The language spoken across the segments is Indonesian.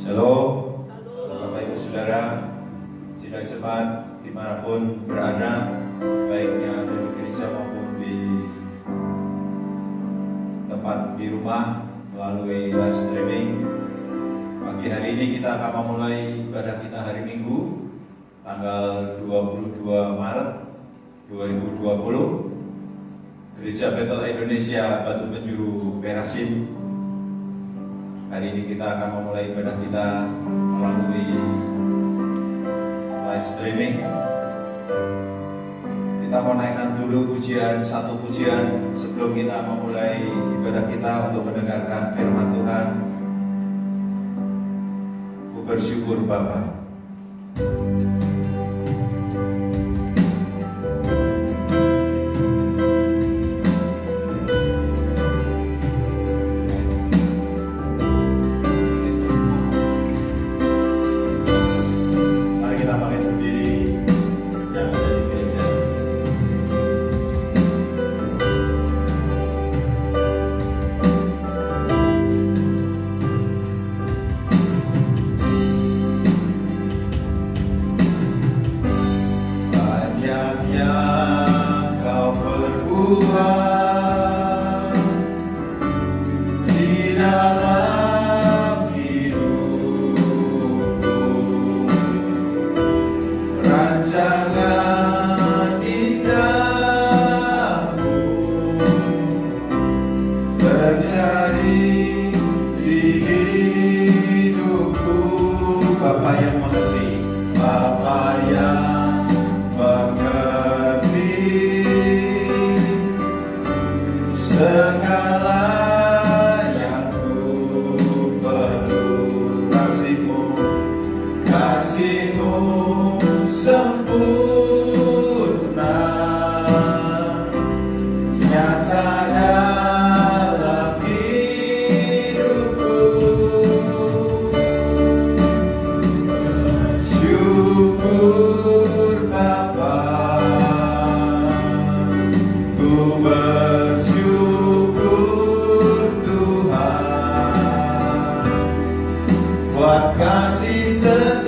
Shalom, Bapak Ibu Saudara, sidang jemaat dimanapun berada, baik yang ada di gereja maupun di tempat di rumah melalui live streaming. Pagi hari ini kita akan memulai ibadah kita hari Minggu, tanggal 22 Maret 2020. Gereja Bethel Indonesia Batu Penjuru Perasim. Hari ini kita akan memulai ibadah kita melalui live streaming. Kita mau naikkan dulu satu pujian sebelum kita memulai ibadah kita untuk mendengarkan firman Tuhan. Ku bersyukur Bapa. Buat kasih setiamu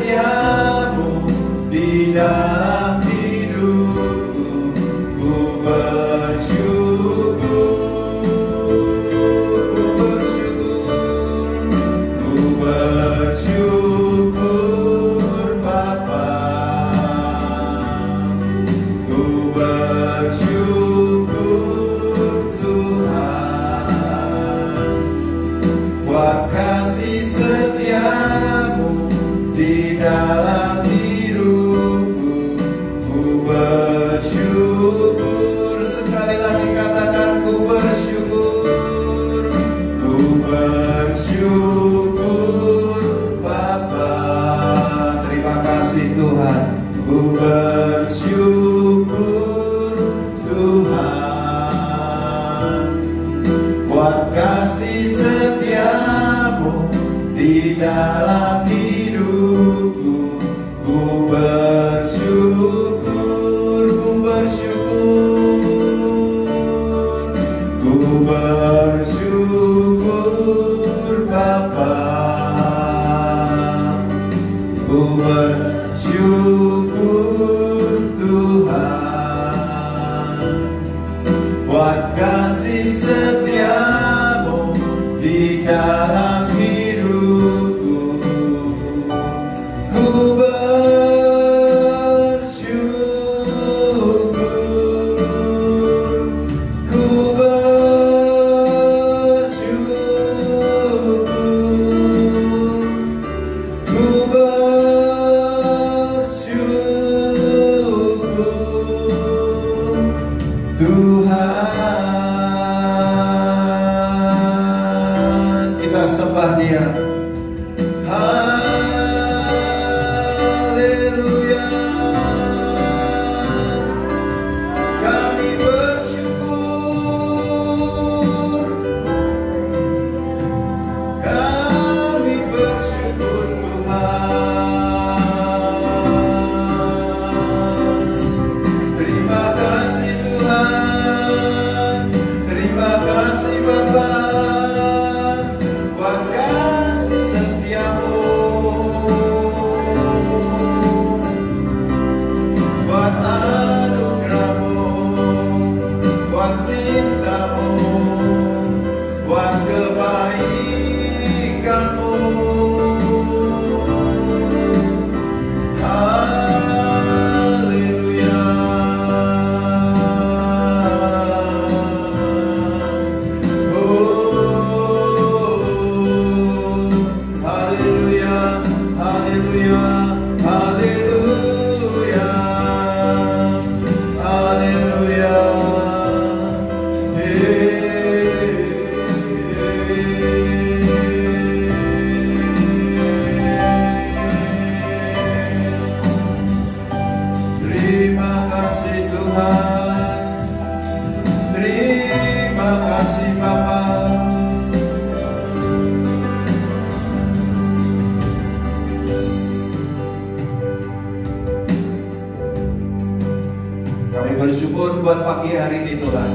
buat pagi hari ini Tuhan.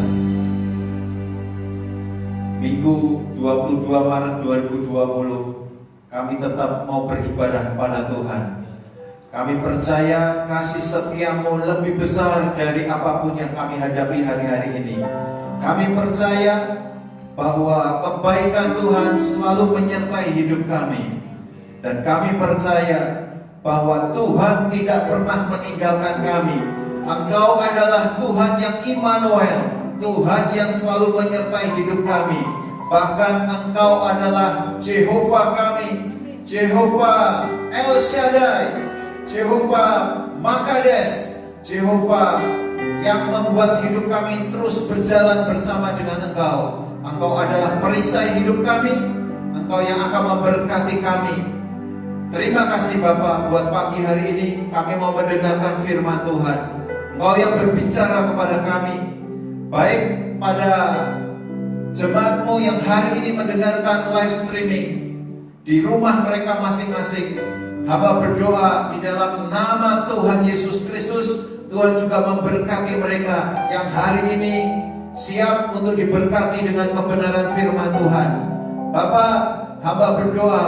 Minggu 22 Maret 2020, kami tetap mau beribadah pada Tuhan. Kami percaya kasih setiamu lebih besar dari apapun yang kami hadapi hari-hari ini. Kami percaya bahwa kebaikan Tuhan selalu menyertai hidup kami. Dan kami percaya bahwa Tuhan tidak pernah meninggalkan kami. Engkau adalah Tuhan yang Immanuel, Tuhan yang selalu menyertai hidup kami. Bahkan Engkau adalah Jehovah kami, Jehovah El Shaddai, Jehovah Makades, Jehovah yang membuat hidup kami terus berjalan bersama dengan Engkau. Engkau adalah perisai hidup kami, Engkau yang akan memberkati kami. Terima kasih Bapa, buat pagi hari ini kami mau mendengarkan firman Tuhan. Engkau yang berbicara kepada kami, baik pada jemaatmu yang hari ini mendengarkan live streaming di rumah mereka masing-masing. Hamba berdoa di dalam nama Tuhan Yesus Kristus, Tuhan juga memberkati mereka yang hari ini siap untuk diberkati dengan kebenaran firman Tuhan. Bapa, hamba berdoa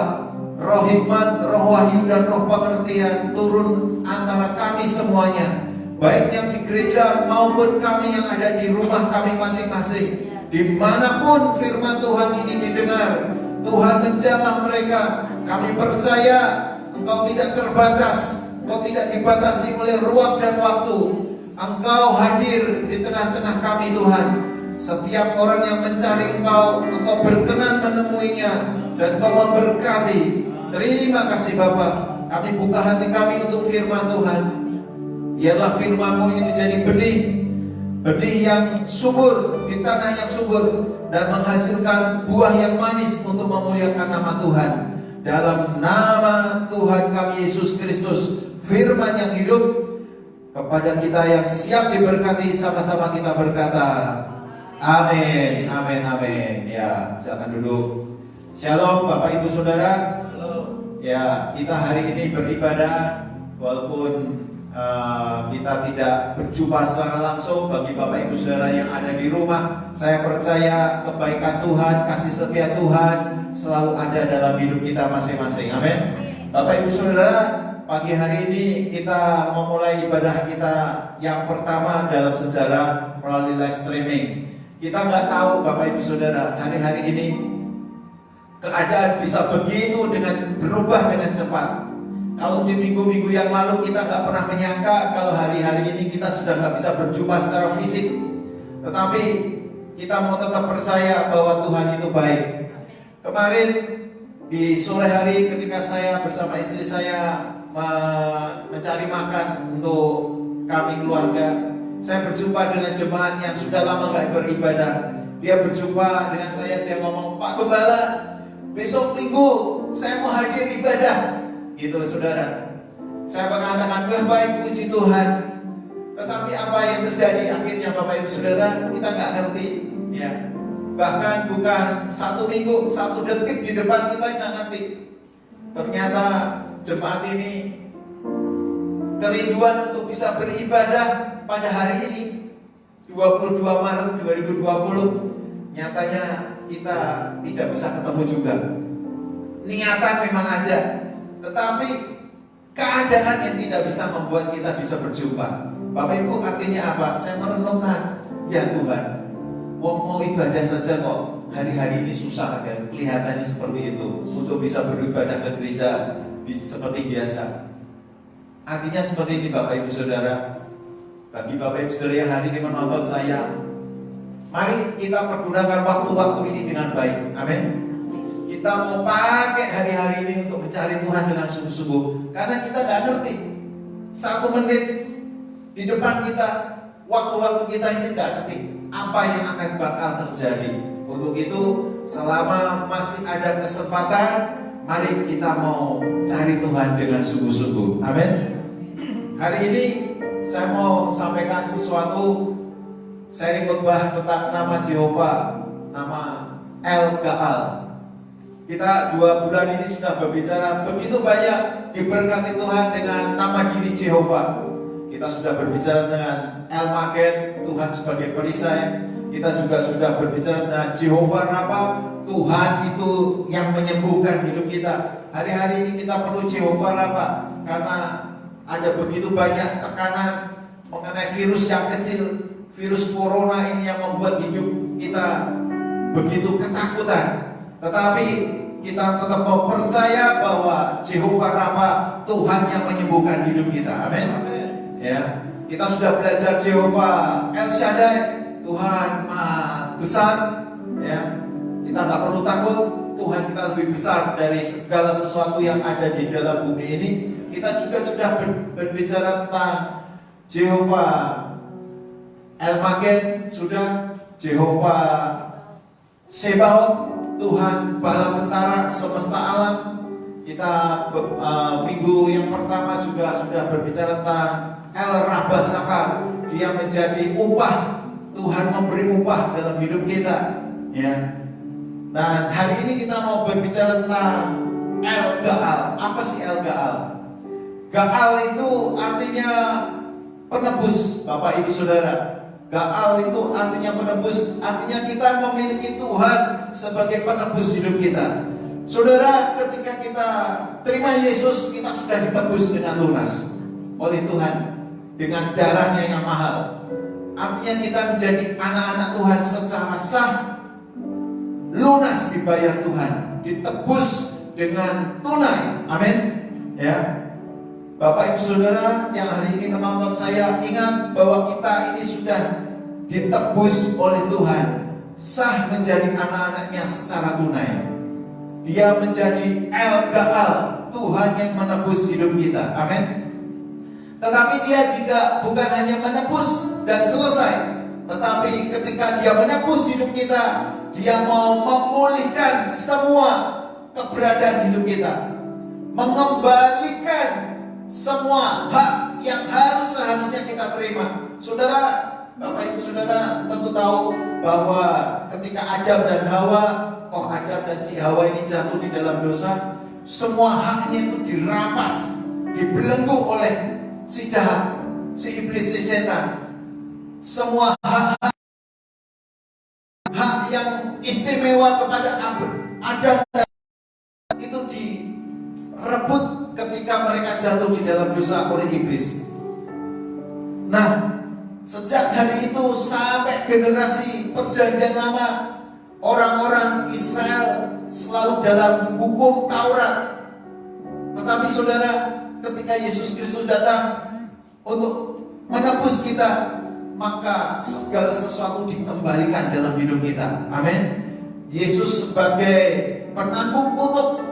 roh hikmat, roh wahyu dan roh pengertian turun antara kami semuanya, baik yang di gereja maupun kami yang ada di rumah kami masing-masing. Dimanapun firman Tuhan ini didengar, Tuhan menjamah mereka. Kami percaya Engkau tidak terbatas, Engkau tidak dibatasi oleh ruang dan waktu. Engkau hadir di tengah-tengah kami Tuhan. Setiap orang yang mencari Engkau, Engkau berkenan menemuinya dan Engkau memberkati. Terima kasih Bapa. Kami buka hati kami untuk firman Tuhan. Biarlah firman-Mu ini menjadi benih, benih yang subur di tanah yang subur dan menghasilkan buah yang manis untuk memuliakan nama Tuhan. Dalam nama Tuhan kami Yesus Kristus, firman yang hidup kepada kita yang siap diberkati, sama-sama kita berkata amin, amin, amin. Ya, silakan duduk. Shalom Bapak Ibu Saudara. Ya, kita hari ini beribadah walaupun kita tidak berjumpa secara langsung. Bagi Bapak Ibu Saudara yang ada di rumah, saya percaya kebaikan Tuhan, kasih setia Tuhan selalu ada dalam hidup kita masing-masing. Amin. Bapak Ibu Saudara, pagi hari ini kita memulai ibadah kita yang pertama dalam sejarah melalui live streaming. Kita nggak tahu Bapak Ibu Saudara, hari-hari ini keadaan bisa begitu dengan berubah dengan cepat. Kalau di minggu-minggu yang lalu kita nggak pernah menyangka kalau hari-hari ini kita sudah nggak bisa berjumpa secara fisik. Tetapi kita mau tetap percaya bahwa Tuhan itu baik. Kemarin di sore hari ketika saya bersama istri saya mencari makan untuk kami keluarga, saya berjumpa dengan jemaat yang sudah lama nggak beribadah. Dia berjumpa dengan saya, dia ngomong, Pak Gembala, besok minggu saya mau hadir ibadah. Gitu saudara. Saya mengatakan, wah baik, puji Tuhan. Tetapi apa yang terjadi akhirnya Bapak Ibu Saudara, kita nggak ngerti. Ya. Bahkan bukan satu minggu, satu detik di depan kita nggak ngerti. Ternyata jemaat ini kerinduan untuk bisa beribadah pada hari ini 22 Maret 2020. Nyatanya kita tidak bisa ketemu juga. Niatan memang ada, tetapi keadaan yang tidak bisa membuat kita bisa berjumpa. Bapak Ibu, artinya apa? Saya merenungkan, ya Tuhan, mau ibadah saja kok hari-hari ini susah kan? Kelihatannya seperti itu. Untuk bisa beribadah ke gereja seperti biasa. Artinya seperti ini Bapak Ibu Saudara. Bagi Bapak Ibu Saudara yang hari ini menonton saya, mari kita pergunakan waktu-waktu ini dengan baik. Amin. Kita mau pakai hari-hari ini untuk mencari Tuhan dengan sungguh-sungguh. Karena kita nggak ngerti 1 menit di depan kita, waktu-waktu kita ini nggak ngerti apa yang akan bakal terjadi. Untuk itu, selama masih ada kesempatan, mari kita mau cari Tuhan dengan sungguh-sungguh. Amin. Hari ini saya mau sampaikan sesuatu, seri khotbah tentang nama Jehovah, nama El Gaal. Kita 2 bulan ini sudah berbicara begitu banyak diberkati Tuhan dengan nama diri Jehovah. kita sudah berbicara dengan El Magen, Tuhan sebagai perisai. Kita juga sudah berbicara dengan Jehovah Rafa, Tuhan itu yang menyembuhkan hidup kita. Hari-hari ini kita perlu Jehovah Rafa karena ada begitu banyak tekanan mengenai virus yang kecil, virus corona ini yang membuat hidup kita begitu ketakutan. Tetapi kita tetap mau percaya bahwa Jehovah Rafa, Tuhan yang menyembuhkan hidup kita. Amin. Ya, kita sudah belajar Jehovah El Shaddai, Tuhan Maha Besar. Ya, kita nggak perlu takut. Tuhan kita lebih besar dari segala sesuatu yang ada di dalam bumi ini. Kita juga sudah berbicara tentang Jehovah El Magen, sudah Jehovah Sebaot, Tuhan bala tentara semesta alam. Kita minggu yang pertama juga sudah berbicara tentang El Rabba Sakar. Dia menjadi upah, Tuhan memberi upah dalam hidup kita. Ya. Dan hari ini kita mau berbicara tentang El Gaal. Apa sih El Gaal? Gaal itu artinya penebus, Bapak Ibu Saudara. Gaal itu artinya penebus, artinya kita memiliki Tuhan sebagai penebus hidup kita. Saudara, ketika kita terima Yesus, kita sudah ditebus dengan lunas oleh Tuhan dengan darahnya yang mahal. Artinya kita menjadi anak-anak Tuhan secara sah, lunas dibayar Tuhan, ditebus dengan tunai. Amin. Ya. Bapak Ibu Saudara yang hari ini menonton saya, ingat bahwa kita ini sudah ditebus oleh Tuhan, sah menjadi anak-anaknya secara tunai. Dia menjadi El Gaal, Tuhan yang menebus hidup kita. Amin. Tetapi dia juga bukan hanya menebus dan selesai, tetapi ketika dia menebus hidup kita, dia mau memulihkan semua keberadaan hidup kita, mengembalikan semua hak yang seharusnya kita terima. Saudara, Bapak Ibu Saudara tentu tahu bahwa ketika Adam dan Hawa, Adam dan si Hawa ini jatuh di dalam dosa, semua haknya itu dirampas, dibelenggu oleh si jahat, si iblis, si setan. Semua hak yang istimewa kepada Adam dan itu direbut ketika mereka jatuh di dalam dosa oleh iblis. Nah, sejak hari itu sampai generasi perjanjian lama, orang-orang Israel selalu dalam hukum Taurat. Tetapi saudara, ketika Yesus Kristus datang untuk menebus kita, maka segala sesuatu dikembalikan dalam hidup kita. Amin. Yesus sebagai penanggung kutuk,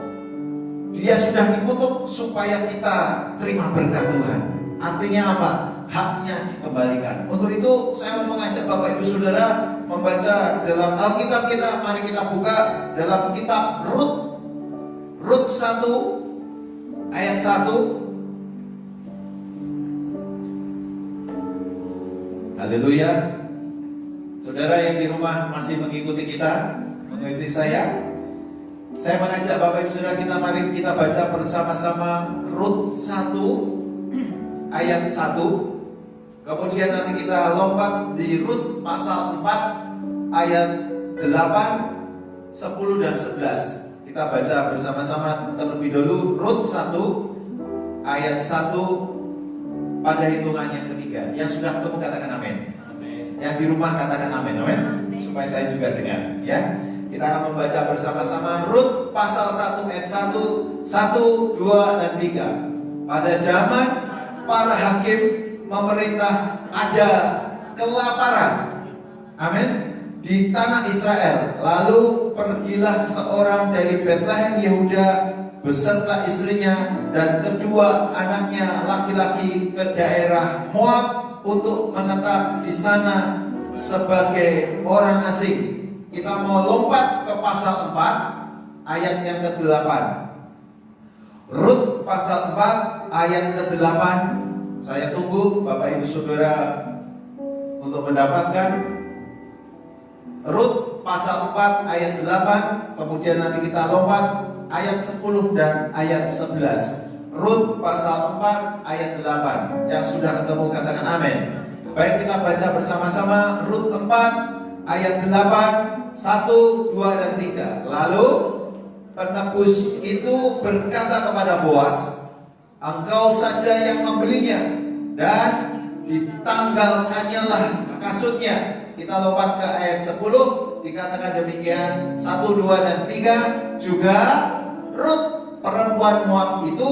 dia sudah dikutuk supaya kita terima berkat Tuhan. Artinya apa? Haknya dikembalikan. Untuk itu saya mau mengajak Bapak Ibu Saudara membaca dalam Alkitab kita. Mari kita buka dalam kitab Rut. Rut 1 ayat 1. Haleluya. Saudara yang di rumah masih mengikuti kita, mengikuti saya mengajak Bapak Ibu Saudara kita, mari kita baca bersama-sama Rut 1 ayat 1. Kemudian nanti kita lompat di Rut pasal 4 ayat 8, 10 dan 11. Kita baca bersama-sama terlebih dahulu Rut 1 ayat 1 pada hitungannya ketiga. Yang sudah ketemu katakan amin. Yang di rumah katakan amin. Amin. Supaya saya juga dengar, ya. Kita akan membaca bersama-sama Rut pasal 1 ayat 1, 1, 2 dan 3. Pada zaman para hakim memerintah ada kelaparan. Amin. Di tanah Israel. Lalu pergilah seorang dari Betlehem Yehuda beserta istrinya dan kedua anaknya laki-laki ke daerah Moab untuk menetap di sana sebagai orang asing. Kita mau lompat ke pasal 4 ayat yang ke-8. Rut pasal 4 ayat ke-8. Saya tunggu Bapak Ibu Saudara untuk mendapatkan Rut pasal 4 ayat 8. Kemudian nanti kita lompat ayat 10 dan ayat 11. Rut pasal 4 ayat 8. Yang sudah ketemu katakan amin. Baik, kita baca bersama-sama Rut 4 ayat 8, 1, 2, dan 3. Lalu penebus itu berkata kepada Boas, engkau saja yang membelinya, dan ditanggalkannya lah kasutnya. Kita lompat ke ayat 10, dikatakan demikian, 1, 2, dan 3. Juga Rut perempuan Moab itu,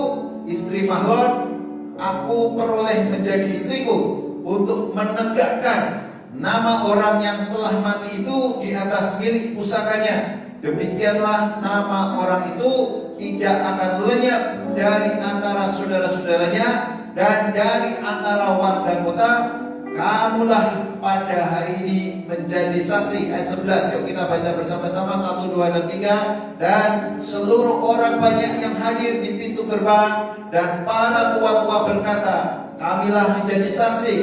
istri Mahlon, aku peroleh menjadi istriku untuk menegakkan nama orang yang telah mati itu di atas milik pusakanya. Demikianlah nama orang itu tidak akan lenyap dari antara saudara-saudaranya dan dari antara warga kota. Kamulah pada hari ini menjadi saksi. Ayat 11, yuk kita baca bersama-sama 1, 2, dan 3. Dan seluruh orang banyak yang hadir di pintu gerbang dan para tua-tua berkata, kamilah menjadi saksi.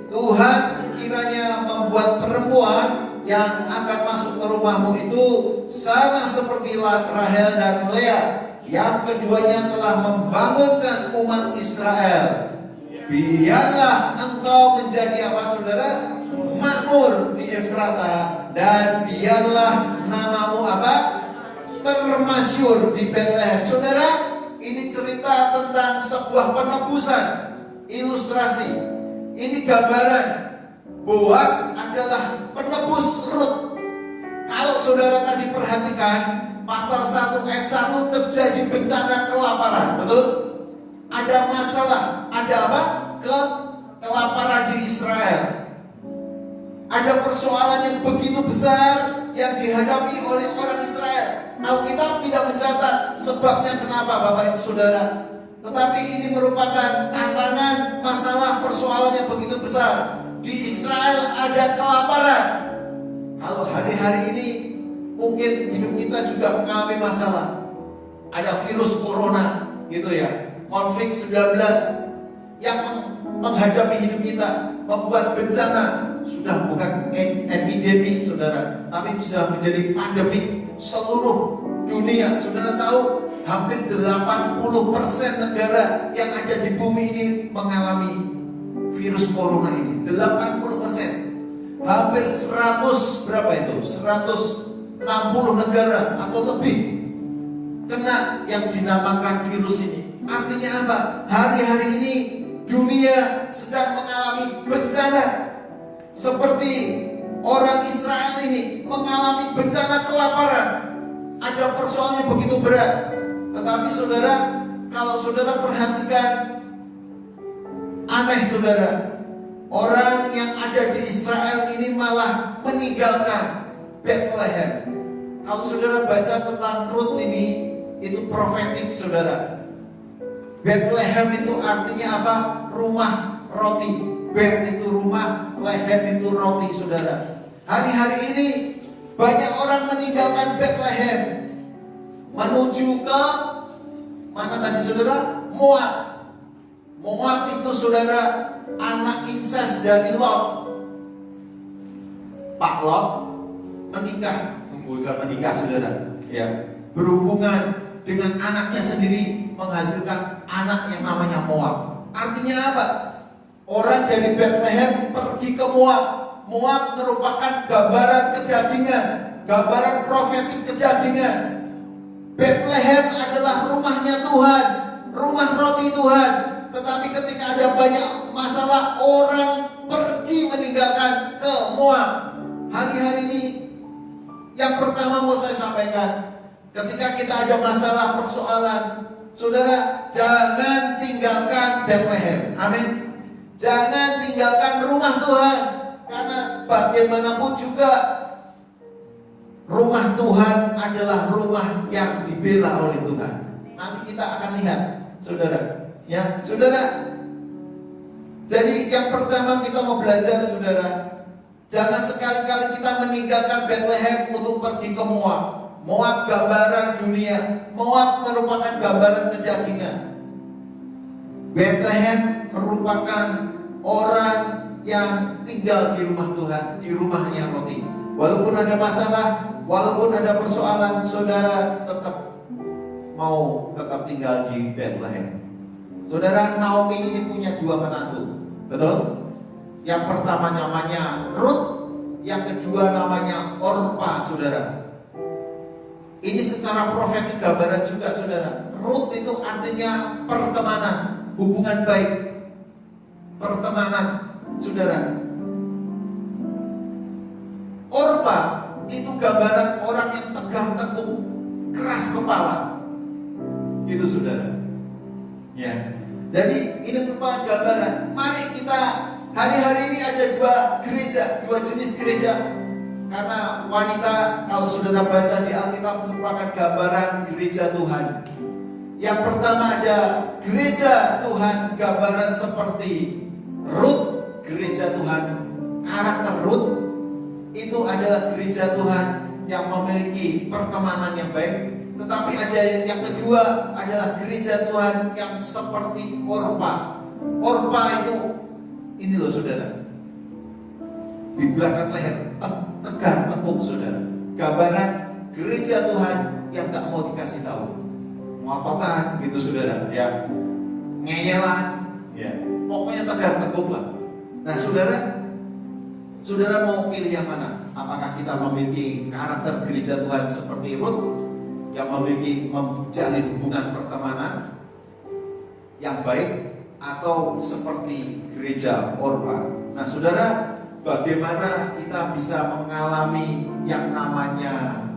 Tuhan kiranya membuat perempuan yang akan masuk ke rumahmu itu sama seperti Rahel dan Lea, yang keduanya telah membangunkan umat Israel. Biarlah engkau menjadi apa saudara? Makmur di Efrata, dan biarlah namamu apa? Termasyur di Bethlehem. Saudara, ini cerita tentang sebuah penebusan, ilustrasi. Ini gambaran. Boas adalah penebus Rut. Kalau saudara tadi perhatikan pasal 1 ayat 1, terjadi bencana kelaparan, betul? Ada masalah, ada apa? Kelaparan di Israel. Ada persoalan yang begitu besar yang dihadapi oleh orang Israel. Alkitab tidak mencatat sebabnya kenapa Bapak Ibu Saudara. Tetapi ini merupakan tantangan, masalah, persoalan yang begitu besar. Di Israel ada kelaparan. Kalau hari-hari ini mungkin hidup kita juga mengalami masalah. Ada virus corona gitu ya, COVID-19 yang menghadapi hidup kita, membuat bencana. Sudah bukan epidemi saudara, tapi sudah menjadi pandemi seluruh dunia. Saudara tahu hampir 80% negara yang ada di bumi ini mengalami virus corona ini. 80%. Hampir 100 berapa itu? 160 negara atau lebih kena yang dinamakan virus ini. Artinya apa? Hari-hari ini dunia sedang mengalami bencana. Seperti orang Israel ini mengalami bencana kelaparan. Ada persoalan yang begitu berat. Tetapi saudara, kalau saudara perhatikan, aneh saudara, orang yang ada di Israel ini malah meninggalkan Bethlehem. Kalau saudara baca tentang Rut ini, itu profetik saudara. Bethlehem itu artinya apa? Rumah roti. Bet itu rumah, lehem itu roti saudara. Hari-hari ini banyak orang meninggalkan Bethlehem menuju ke mana tadi saudara? Moab. Moab itu saudara anak incest dari Lot. Pak Lot bukan menikah saudara, ya, berhubungan dengan anaknya sendiri, menghasilkan anak yang namanya Moab. Artinya apa? Orang dari Bethlehem pergi ke Moab. Moab merupakan gambaran kedagingan, gambaran profetik kedagingan. Bethlehem adalah rumahnya Tuhan, rumah roti Tuhan. Tetapi ketika ada banyak masalah, orang pergi meninggalkan ke Moab. Hari-hari ini yang pertama mau saya sampaikan, ketika kita ada masalah, persoalan, saudara, jangan tinggalkan Bethlehem. Amin. Jangan tinggalkan rumah Tuhan. Karena bagaimanapun juga rumah Tuhan adalah rumah yang dibela oleh Tuhan. Nanti kita akan lihat, saudara. Ya, saudara. Jadi yang pertama kita mau belajar, saudara, jangan sekali-kali kita meninggalkan Bethlehem untuk pergi ke Moab. Moab gambaran dunia. Moab merupakan gambaran kedagingan. Bethlehem merupakan orang yang tinggal di rumah Tuhan, di rumahnya roti. Walaupun ada masalah, walaupun ada persoalan, saudara tetap mau tinggal di Bethlehem. Saudara, Naomi ini punya dua menantu, betul? Yang pertama namanya Ruth, yang kedua namanya Orpa, saudara. Ini secara profetik gambaran juga, saudara. Ruth itu artinya pertemanan, hubungan baik, pertemanan, saudara. Orpa itu gambaran orang yang tegar tengkuk, keras kepala, gitu, saudara. Ya, jadi ini merupakan gambaran. Mari kita hari-hari ini ada dua jenis gereja. Karena wanita, kalau saudara baca di Alkitab, merupakan gambaran gereja Tuhan. Yang pertama ada gereja Tuhan, gambaran seperti Ruth, gereja Tuhan. Karakter Ruth itu adalah gereja Tuhan yang memiliki pertemanan yang baik. Tetapi ada yang kedua adalah gereja Tuhan yang seperti Orpa. Orpa itu, ini loh saudara, di belakang leher, tegar tengkuk, saudara. Gambaran gereja Tuhan yang gak mau dikasih tahu, ngototan gitu, saudara. Ya, ngeyelan, ya, pokoknya tegar tengkuk lah. Nah, saudara mau pilih yang mana? Apakah kita memiliki karakter gereja Tuhan seperti Ruth, yang memiliki menjalin hubungan pertemanan yang baik, atau seperti gereja Orpa? Nah, saudara, bagaimana kita bisa mengalami yang namanya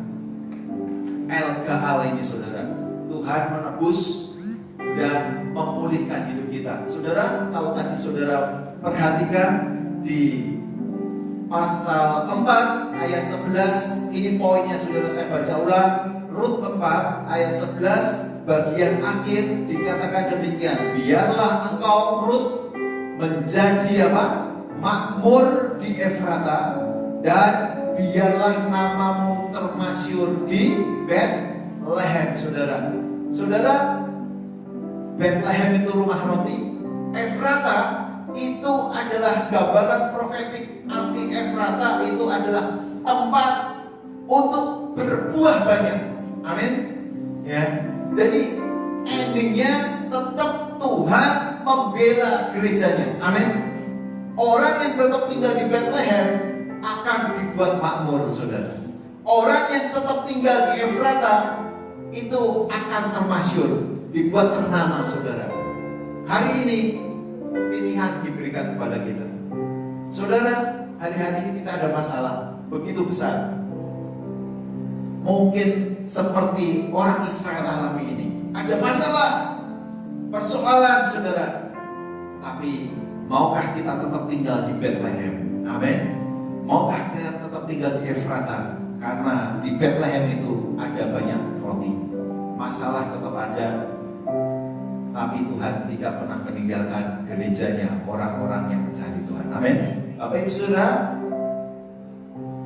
LGA ini, saudara? Tuhan menebus dan memulihkan hidup kita. Saudara, kalau tadi saudara perhatikan di pasal 4 ayat 11, ini poinnya, saudara, saya baca ulang. Rut 4 ayat 11 bagian akhir dikatakan demikian, biarlah engkau Rut menjadi apa? Makmur di Efrata, dan biarlah namamu termasyhur di Betlehem. Saudara, Betlehem itu rumah roti. Efrata itu adalah gambaran profetik. Arti Efrata itu adalah tempat untuk berbuah banyak. Amin. Ya. Jadi endingnya tetap Tuhan membela gerejanya. Amin. Orang yang tetap tinggal di Betlehem akan dibuat makmur, saudara. Orang yang tetap tinggal di Efrata itu akan termasyhur, dibuat ternama, saudara. Hari ini pilihan diberikan kepada kita. Saudara, hari-hari ini kita ada masalah begitu besar. Mungkin seperti orang Israel alami ini. Ada masalah, persoalan, saudara. Tapi maukah kita tetap tinggal di Betlehem? Amin. Maukah kita tetap tinggal di Efrata? Karena di Betlehem itu ada banyak roti. Masalah tetap ada, tapi Tuhan tidak pernah meninggalkan gerejanya, orang-orang yang mencari Tuhan. Amin. Bapak Ibu Saudara,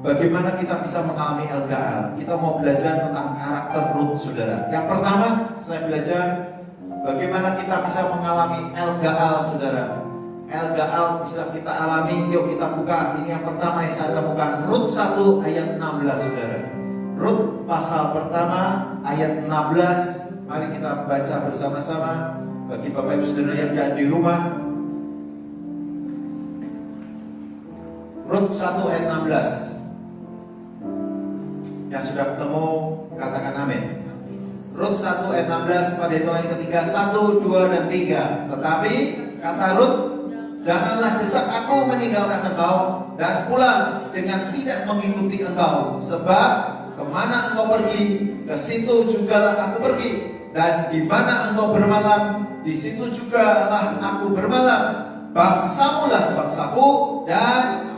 bagaimana kita bisa mengalami LGA? Kita mau belajar tentang karakter Ruth, saudara. Yang pertama, saya belajar bagaimana kita bisa mengalami LGA, saudara. LGA bisa kita alami. Yuk kita buka. Ini yang pertama yang saya temukan, Rut 1 ayat 16, saudara. Rut pasal pertama ayat 16. Mari kita baca bersama-sama. Bagi Bapak Ibu Saudara yang ada di rumah, Rut 1 ayat 16. Yang sudah ketemu katakan amin. Rut 1 ayat 16 pada hitungan ketiga, 1, 2, dan 3. Tetapi kata Rut, janganlah desak aku meninggalkan engkau dan pulang dengan tidak mengikuti engkau. Sebab kemana engkau pergi, ke situ jugalah aku pergi. Dan di mana engkau bermalam, di situ jugalah aku bermalam. Bangsamulah bangsaku, dan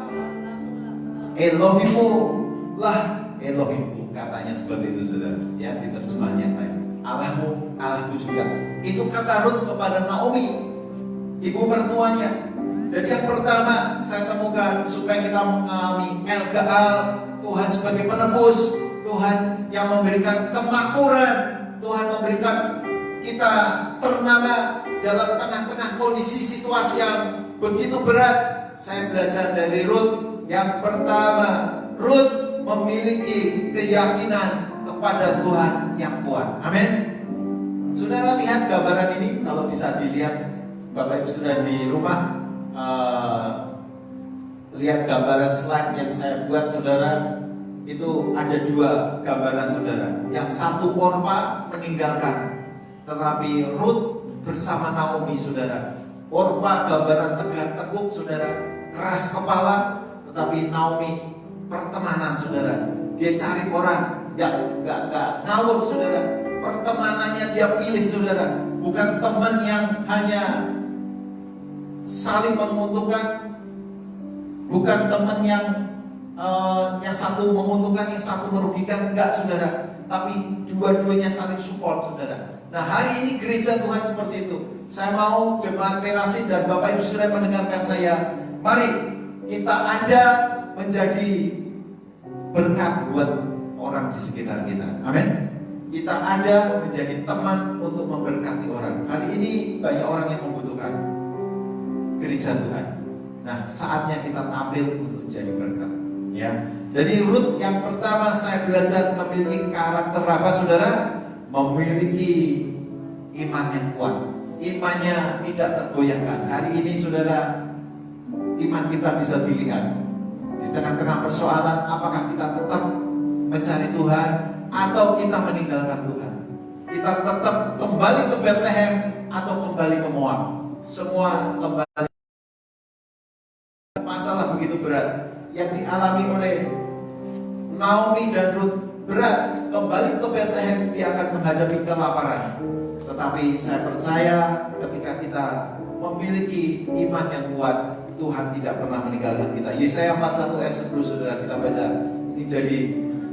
Elohimmu lah Elohimku. Katanya seperti itu, saudara. Ya, di terjemahan yang lain, Allahmu, Allahku juga. Itu kata Rut kepada Naomi, ibu mertuanya. Jadi yang pertama saya temukan, supaya kita mengalami LGA, Tuhan sebagai penebus, Tuhan yang memberikan kemakmuran, Tuhan memberikan kita ternama dalam tengah-tengah kondisi situasi yang begitu berat. Saya belajar dari Rut. Yang pertama, Rut memiliki keyakinan kepada Tuhan yang kuat. Amin. Saudara lihat gambaran ini, kalau bisa dilihat, Bapak Ibu sudah di rumah, lihat gambaran slide yang saya buat, saudara. Itu ada dua gambaran, saudara. Yang satu Orpa meninggalkan, tetapi Ruth bersama Naomi, saudara. Orpa gambaran tegar tekuk, saudara, keras kepala, tetapi Naomi pertemanan, saudara. Dia cari orang, nggak ngawur, saudara. Pertemanannya dia pilih, saudara. Bukan teman yang hanya saling menguntungkan, bukan teman yang satu menguntungkan, yang satu merugikan, enggak, saudara. Tapi dua-duanya saling support, saudara. Nah, hari ini gereja Tuhan seperti itu. Saya mau jemaat Perasin dan Bapak Ibu sudah mendengarkan saya. Mari kita ada menjadi berkat buat orang di sekitar kita. Amin. Kita ada menjadi teman untuk memberkati orang. Hari ini banyak orang yang membutuhkan gereja Tuhan. Nah, saatnya kita tampil untuk jadi berkat. Ya, jadi Ruth yang pertama saya belajar memiliki karakter apa, saudara? Memiliki iman yang kuat. Imannya tidak tergoyahkan. Hari ini, saudara, iman kita bisa dilihat di tengah-tengah persoalan. Apakah kita tetap mencari Tuhan atau kita meninggalkan Tuhan? Kita tetap kembali ke Bethlehem atau kembali ke Moab? Semua kembali. Masalah begitu berat yang dialami oleh Naomi dan Ruth, berat. Kembali ke Bethlehem, dia akan menghadapi kelaparan. Tetapi saya percaya ketika kita memiliki iman yang kuat, Tuhan tidak pernah meninggalkan kita. Yesaya 41 ayat 10, saudara, kita baca. Ini jadi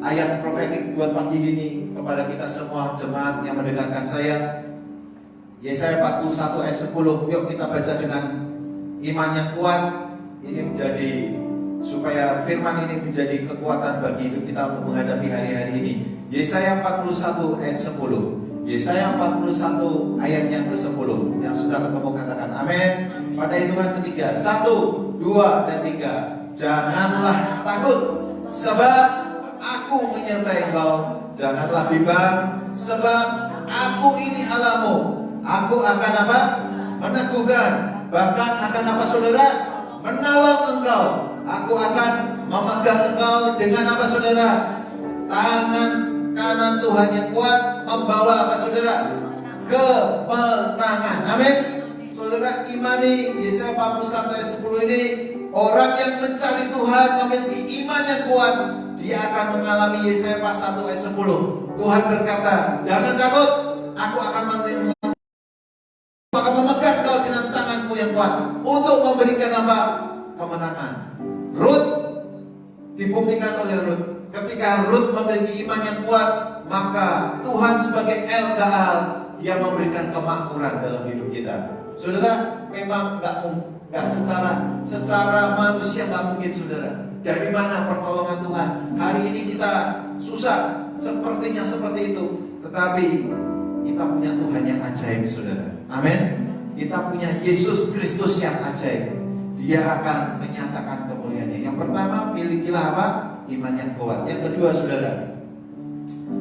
ayat profetik buat pagi ini kepada kita semua jemaat yang mendengarkan saya. Yesaya 41 ayat 10. Yuk kita baca dengan iman yang kuat. Ini menjadi, supaya firman ini menjadi kekuatan bagi hidup kita untuk menghadapi hari-hari ini. Yesaya 41 ayat 10. Yesaya 41 ayat yang ke-10. Yang sudah ketemu katakan amin. Pada hitungan ketiga, 1, 2, dan 3. Janganlah takut, sebab aku menyertai engkau. Janganlah bimbang, sebab aku ini Allahmu. Aku akan apa? Meneguhkan. Bahkan akan apa, saudara? Menolong engkau. Aku akan memegang engkau dengan apa, saudara? Tangan kanan Tuhan yang kuat membawa apa, saudara? Kemenangan. Amin. Saudara, imani Yesaya 41 ayat 10 ini. Orang yang mencari Tuhan memiliki iman yang kuat, dia akan mengalami Yesaya 41 ayat 10. Tuhan berkata, jangan takut, aku akan memegang engkau dengan tanganku yang kuat untuk memberikan apa? Kemenangan. Ruth dibuktikan oleh Ruth. Ketika Ruth memiliki iman yang kuat, maka Tuhan sebagai El Gaal, dia memberikan kemakmuran dalam hidup kita. Saudara, memang nggak secara manusia nggak mungkin, saudara. Dari mana pertolongan Tuhan? Hari ini kita susah, sepertinya seperti itu. Tetapi kita punya Tuhan yang ajaib, saudara. Amin. Kita punya Yesus Kristus yang ajaib. Dia akan menyatakan kemuliaannya. Yang pertama, milikilah apa? Iman yang kuat. Yang kedua, saudara,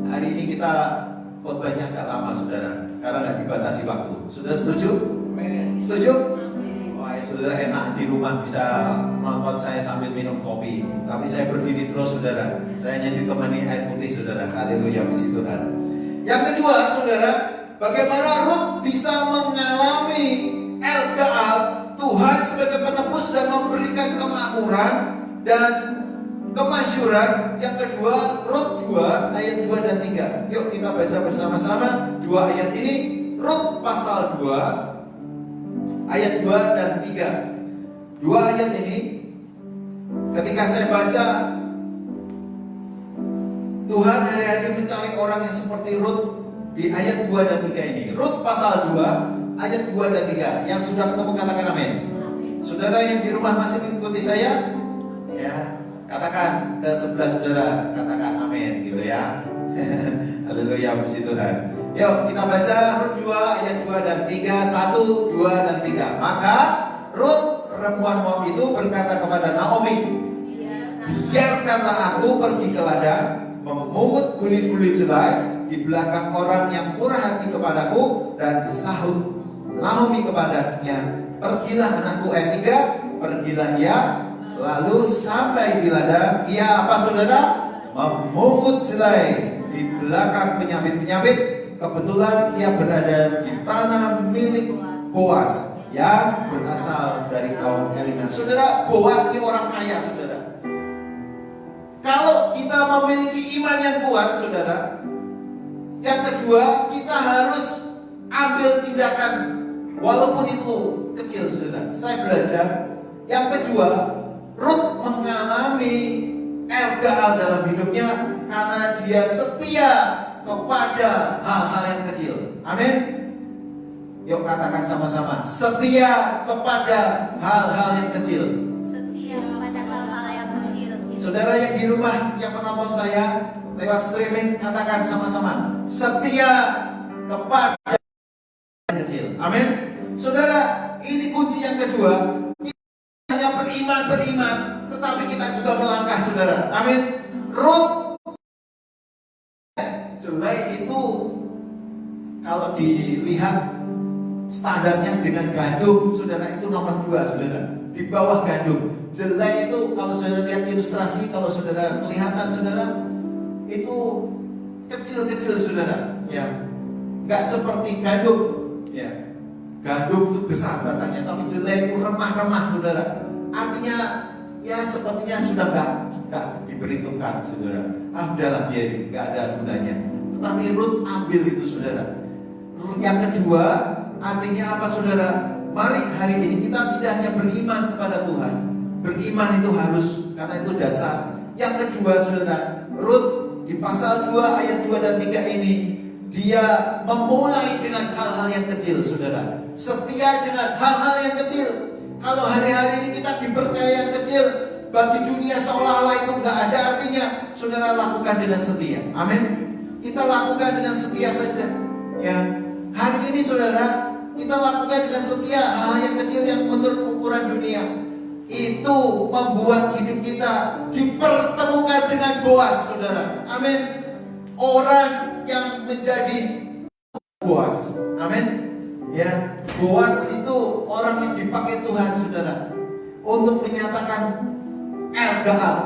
hari ini kita khotbahnya agak lama, saudara, karena nggak dibatasi waktu. Saudara setuju? Setuju? Wah, ya, saudara, enak di rumah bisa nonton saya sambil minum kopi. Tapi saya berdiri terus, saudara. Saya hanya ditemani air putih, saudara. Haleluya, puji Tuhan. Yang kedua, saudara, bagaimana Ruth bisa mengalami El Gaal, Tuhan sebagai penebus dan memberikan kemakmuran dan kemasyuran. Yang kedua, Ruth 2 ayat 2 dan 3. Yuk kita baca bersama-sama dua ayat ini. Ruth pasal 2 ayat 2 dan 3. Dua ayat ini ketika saya baca, Tuhan hari-hari mencari orang yang seperti Ruth di ayat 2 dan 3 ini. Ruth pasal 2 ayat 2 dan 3. Yang sudah ketemu katakan amin. Saudara yang di rumah masih mengikuti saya? Ya, katakan ke sebelah saudara, katakan amin gitu ya. Haleluya, puji Tuhan. Yuk kita baca Ruth 2 ayat 2 dan 3. 1, 2 dan 3. Maka Ruth perempuan Moab itu berkata kepada Naomi, biarkanlah aku pergi ke ladang memungut kulit-kulit jelai di belakang orang yang murah hati kepadaku. Dan sahut Naomi kepadanya, pergilah anakku. Ayat 3, pergilah ia, lalu sampai di ladang, ia apa saudara? Memungut jelai di belakang penyabit-penyabit. Kebetulan ia berada di tanah milik Boas yang berasal dari kaum Elimelek. Saudara, Boas ini orang kaya, saudara. Kalau kita memiliki iman yang kuat, saudara, yang kedua, kita harus ambil tindakan walaupun itu kecil, saudara. Saya belajar. Yang kedua, Ruth mengalami LGL dalam hidupnya karena dia setia kepada hal-hal yang kecil. Amin. Yuk katakan sama-sama, setia kepada hal-hal yang kecil. Setia pada hal-hal yang kecil. Saudara yang di rumah yang menonton saya lewat streaming, katakan sama-sama, setia kepada yang kecil. Amin. Saudara, ini kunci yang kedua. Kita hanya beriman, tetapi kita juga melangkah, saudara. Amin. Ruth jelai itu kalau dilihat standarnya dengan gandum, saudara, itu nomor 2, saudara. Di bawah gandum. Jelai itu kalau saudara lihat ilustrasi, kalau saudara kelihatan, saudara, itu kecil-kecil, saudara. Ya, nggak seperti gandum. Ya, gandum itu besar batangnya, tapi jelai itu remah-remah, saudara. Artinya, ya sepertinya sudah nggak diperhitungkan, saudara. Udahlah biarin, nggak ada gunanya. Tetapi Ruth ambil itu, saudara. Yang kedua, artinya apa, saudara? Mari hari ini kita tidak hanya beriman kepada Tuhan. Beriman itu harus, karena itu dasar. Yang kedua, saudara, Ruth di pasal 2 ayat 2 dan 3 ini, dia memulai dengan hal-hal yang kecil, saudara. Setia dengan hal-hal yang kecil. Kalau hari-hari ini kita dipercaya yang kecil, bagi dunia seolah-olah itu nggak ada artinya, saudara, lakukan dengan setia. Amin. Kita lakukan dengan setia saja. Ya, hari ini, saudara, kita lakukan dengan setia hal yang kecil yang menurut ukuran dunia. Itu membuat hidup kita dipertemukan dengan Boas, saudara. Amin. Orang yang menjadi Boas. Amin. Ya, Boas itu orang yang dipakai Tuhan, saudara, untuk menyatakan LGL,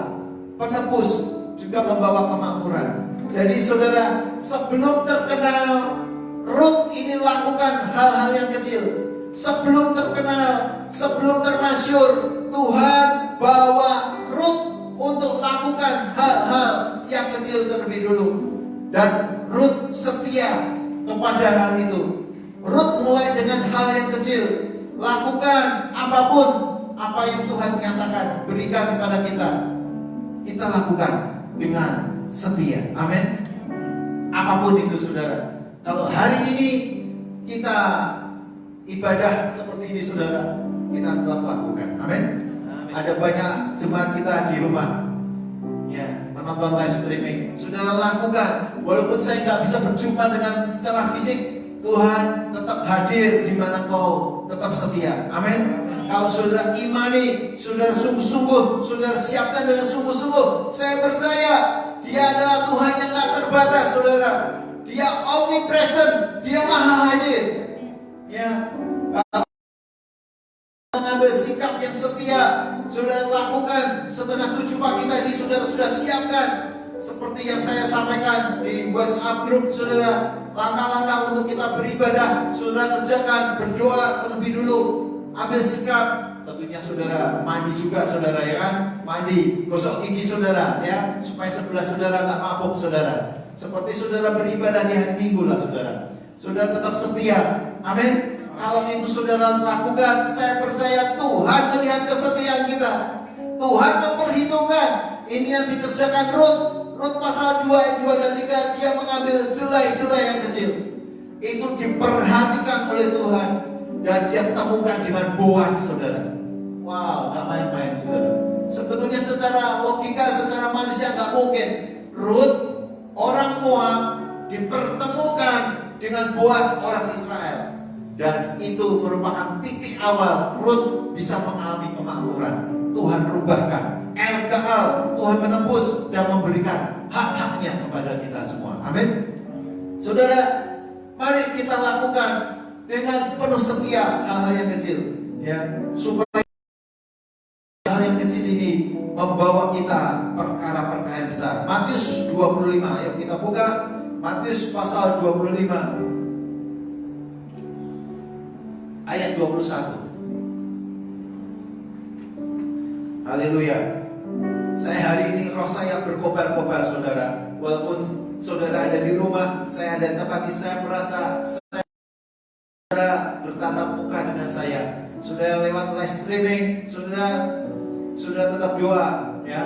penebus, juga membawa kemakmuran. Jadi, saudara, sebelum terkenal, Ruth ini lakukan hal-hal yang kecil. Sebelum terkenal, sebelum termasyur, Tuhan bawa Ruth untuk lakukan hal-hal yang kecil terlebih dulu. Dan Ruth setia kepada hal itu. Ruth mulai dengan hal yang kecil. Lakukan apapun apa yang Tuhan nyatakan, berikan kepada kita. Kita lakukan dengan setia. Amin. Apapun itu, saudara. Kalau hari ini kita ibadah seperti ini, saudara, kita tetap lakukan. Amin. Ada banyak jemaat kita di rumah, ya, menonton live streaming. Saudara, lakukan. Walaupun saya nggak bisa berjumpa dengan secara fisik, Tuhan tetap hadir di mana kau tetap setia. Amin. Kalau saudara imani, saudara sungguh-sungguh, saudara siapkan dengan sungguh-sungguh, saya percaya Dia adalah Tuhan yang tak terbatas, saudara. Dia omnipresent, Dia maha hadir. Ya, mengambil sikap yang setia, saudara lakukan. Setengah 7 pagi tadi saudara sudah siapkan, seperti yang saya sampaikan di WhatsApp group, saudara. Langkah-langkah untuk kita beribadah, saudara kerjakan. Berdoa terlebih dulu, ambil sikap. Tentunya saudara mandi juga, saudara, ya kan? Mandi, gosok gigi, saudara, ya, supaya sebelah saudara nggak mabuk, saudara. Seperti saudara beribadah di hari Minggu lah, saudara. Saudara tetap setia. Amin. Kalau itu saudara lakukan, saya percaya Tuhan melihat kesetiaan kita. Tuhan memperhitungkan. Ini yang dikerjakan Ruth. Ruth pasal 2 ayat 2 dan 3, dia mengambil jelai-jelai yang kecil. Itu diperhatikan oleh Tuhan. Dan dia temukan dengan Boas, saudara. Wow, gak main-main, saudara. Sebetulnya secara logika, secara manusia gak mungkin Ruth, orang Moab, dipertemukan dengan Boas, orang Israel. Dan itu merupakan titik awal Ruth bisa mengalami kemakmuran. Tuhan rubahkan LGL, Tuhan menembus dan memberikan hak-haknya kepada kita semua. Amin. Saudara, mari kita lakukan dengan sepenuh setia hal-hal yang kecil, ya, supaya hal yang kecil ini membawa kita perkara-perkara yang besar. Matius 25, ayo kita buka Matius pasal 25 ayat 21. Haleluya. Saya hari ini roh saya berkobar-kobar, saudara. Walaupun saudara ada di rumah, saya ada di tempat ini, saya merasa saudara bertatap muka dengan saya. Saudara lewat live streaming, saudara tetap doa, ya.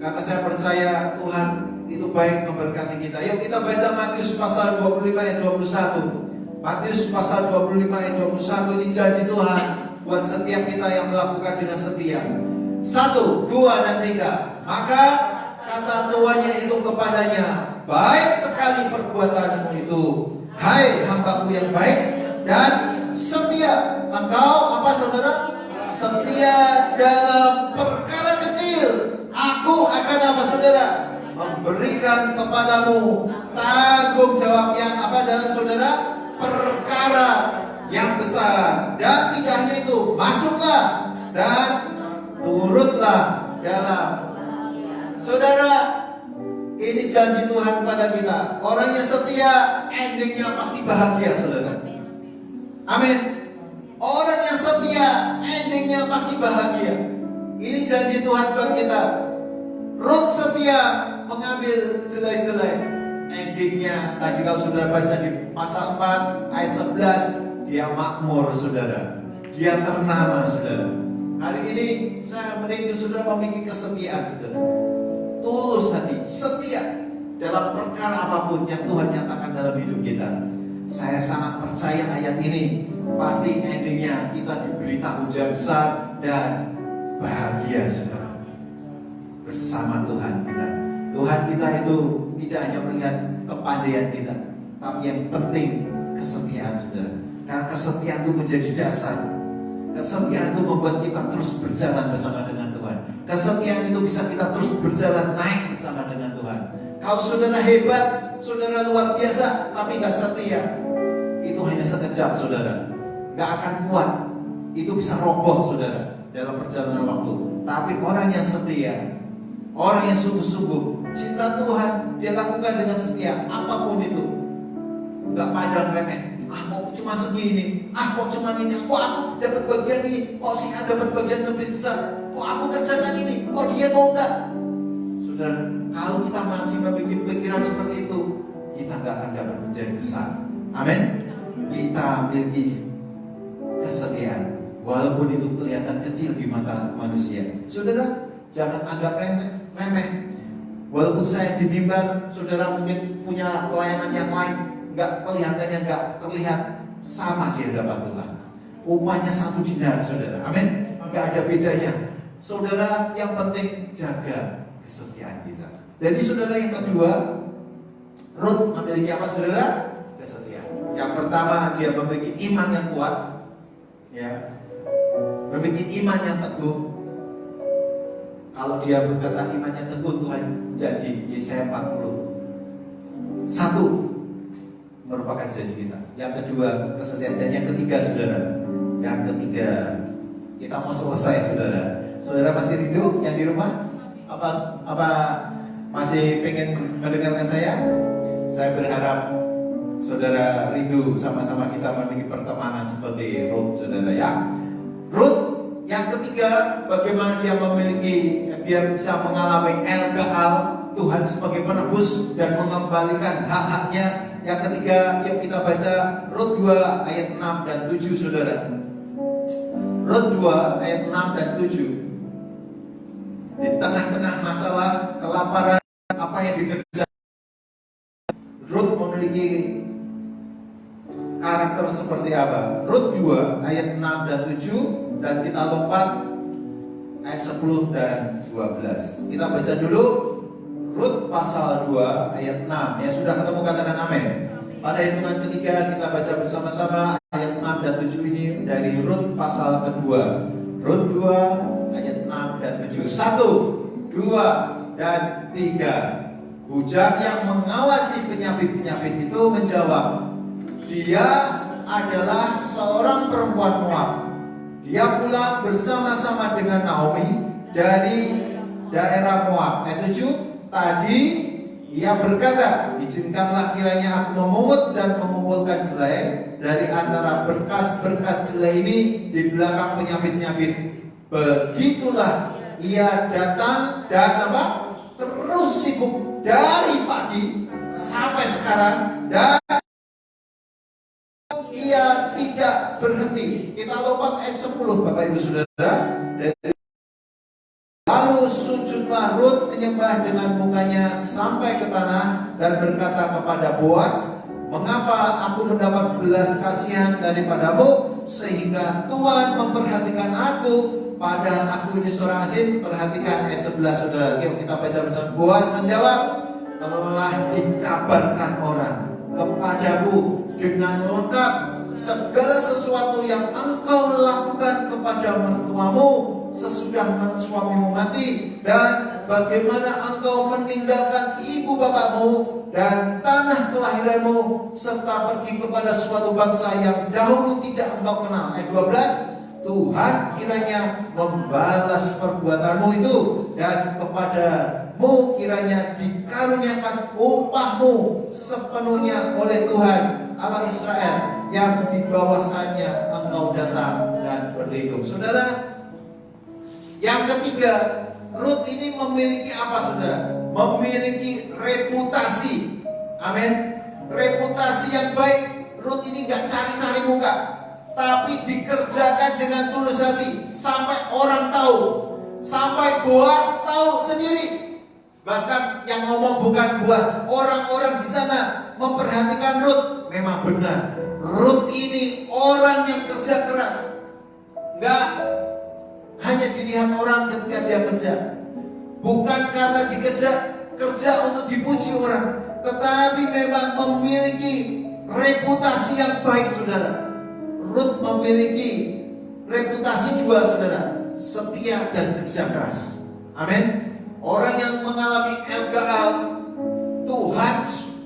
Karena saya percaya Tuhan itu baik memberkati kita. Yuk kita baca Matius pasal 25 ayat 21. Matius pasal 25 ayat 21, ini janji Tuhan buat setiap kita yang melakukan dengan setia. 1, 2, dan 3. Maka kata tuannya itu kepadanya, baik sekali perbuatanmu itu, hai hambaku yang baik dan setia. Engkau apa, saudara? Setia dalam perkara kecil, aku akan apa, saudara? Memberikan kepadamu tanggung jawab yang apa, dalam saudara? Perkara yang besar. Dan tidak hanya itu, masuklah dan turutlah dalam. Saudara, ini janji Tuhan pada kita. Orang yang setia, endingnya pasti bahagia, saudara. Amin. Orang yang setia, endingnya pasti bahagia. Ini janji Tuhan buat kita. Ruth setia mengambil jelai-jelai. Endingnya, tadi kalau saudara baca di pasal 4 ayat 11, dia makmur, saudara. Dia ternama, saudara. Hari ini saya merindu saudara memiliki kesetiaan, saudara. Tulus hati, setia dalam perkara apapun yang Tuhan nyatakan dalam hidup kita. Saya sangat percaya ayat ini pasti endingnya kita diberi tanggung jawab besar dan bahagia, saudara, bersama Tuhan kita. Tuhan kita itu tidak hanya melihat kepandaian kita, tapi yang penting kesetiaan, saudara. Karena kesetiaan itu menjadi dasar. Kesetiaan itu membuat kita terus berjalan bersama dengan Tuhan. Kesetiaan itu bisa kita terus berjalan naik bersama dengan Tuhan. Kalau saudara hebat, saudara luar biasa, tapi nggak setia, itu hanya sekejap, saudara. Nggak akan kuat. Itu bisa roboh, saudara, dalam perjalanan waktu. Tapi orang yang setia, orang yang sungguh-sungguh cinta Tuhan, dia lakukan dengan setia apapun itu. Nggak pandang remeh. Kok cuma segini? Kok cuma ini? Kok aku dapat bagian ini? Kok si A dapat bagian lebih besar? Kok aku kerjakan ini? Kok dia kok enggak? Saudara, kalau kita masih memiliki pikiran seperti itu, kita nggak akan dapat menjadi besar. Amin. Kita memiliki kesetiaan, walaupun itu kelihatan kecil di mata manusia. Saudara, jangan anggap remeh. Walaupun saya di mimbar, saudara mungkin punya pelayanan yang lain, kelihatannya nggak terlihat sama di hadapan Tuhan. Upahnya 1 dinar, saudara. Amin. Nggak ada bedanya. Saudara, yang penting jaga kesetiaan kita. Jadi saudara, yang kedua, Ruth memiliki apa, saudara? Kesetiaan. Yang pertama, dia memiliki iman yang kuat, ya, memiliki iman yang teguh. Kalau dia berkata imannya teguh, Tuhan janji Yesaya 40. 1 merupakan janji kita. Yang kedua, kesetiaan. Dan yang ketiga, saudara, yang ketiga, kita mau selesai, saudara. Saudara masih rindu yang di rumah? Apa masih pengen mendengarkan saya? Saya berharap saudara rindu sama-sama kita memiliki pertemanan seperti Ruth, saudara, ya. Ruth yang ketiga, bagaimana dia memiliki, biar bisa mengalami El Gaal, Tuhan sebagai penebus dan mengembalikan hak-haknya. Yang ketiga, yuk kita baca Rut 2 ayat 6 dan 7, saudara. Rut 2 ayat 6 dan 7. Di tengah-tengah masalah kelaparan, apa yang dikerjakan, Rut memiliki karakter seperti apa? Rut 2 ayat 6 dan 7, dan kita lompat ayat 10 dan 12. Kita baca dulu Rut pasal 2 ayat 6. Ya, sudah ketemu, katakan amin. Pada hitungan ketiga kita baca bersama-sama ayat 6 dan 7 ini dari Rut pasal kedua. Rut 2 ayat 6 dan 7. 1, 2, dan 3. Bujang yang mengawasi penyabit-penyabit itu menjawab, dia adalah seorang perempuan Moab. Dia pulang bersama-sama dengan Naomi dari daerah Moab. Ayat 7, tadi ia berkata, izinkanlah kiranya aku memungut dan mengumpulkan jelai dari antara berkas-berkas jelai ini di belakang penyabit-penyabit. Begitulah ia datang dan terus sibuk dari pagi sampai sekarang, dan ia tidak berhenti. Kita lompat ayat 10, Bapak Ibu Saudara. Lalu sujudlah Rut menyembah dengan mukanya sampai ke tanah dan berkata kepada Boas, mengapa aku mendapat belas kasihan daripadamu sehingga Tuhan memperhatikan aku, padahal aku ini seorang asing? Perhatikan ayat 11, saudara. Yuk kita baca bersama. Boas menjawab, telah dikabarkan orang kepadaku dengan lengkap segala sesuatu yang engkau lakukan kepada mertuamu sesudah suamimu mati, dan bagaimana engkau meninggalkan ibu bapakmu dan tanah kelahiranmu serta pergi kepada suatu bangsa yang dahulu tidak engkau kenal. Ayat 12, Tuhan kiranya membalas perbuatanmu itu, dan kepadamu kiranya dikaruniakan upahmu sepenuhnya oleh Tuhan Allah Israel yang di bawahnya engkau datang dan berlindung. Saudara, yang ketiga, Rut ini memiliki apa, saudara? Memiliki reputasi. Amin. Reputasi yang baik. Rut ini gak cari-cari muka, tapi dikerjakan dengan tulus hati sampai orang tahu, sampai Boas tahu sendiri. Bahkan yang ngomong bukan Boas, orang-orang di sana memperhatikan Rut. Memang benar, Rut ini orang yang kerja keras. Enggak hanya dilihat orang ketika dia kerja, bukan karena kerja untuk dipuji orang, tetapi memang memiliki reputasi yang baik, saudara. Rut memiliki reputasi dua, saudara, setia dan kerja keras. Amin. Orang yang mengalami LGL, Tuhan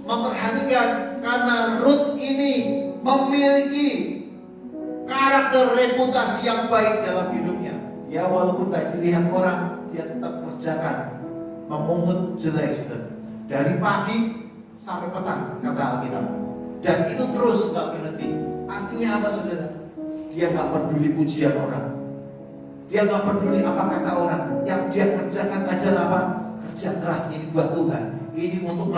memperhatikan karena Rut ini memiliki karakter reputasi yang baik dalam hidupnya. Ya, walaupun tidak dilihat orang, dia tetap kerjakan, memungut jelai, saudara, dari pagi sampai petang, kata Alkitab. Dan itu terus gak berhenti. Artinya apa, saudara? Dia gak peduli pujian orang, dia gak peduli apa kata orang. Yang dia kerjakan adalah apa? Kerja keras. Ini buat Tuhan, ini untuk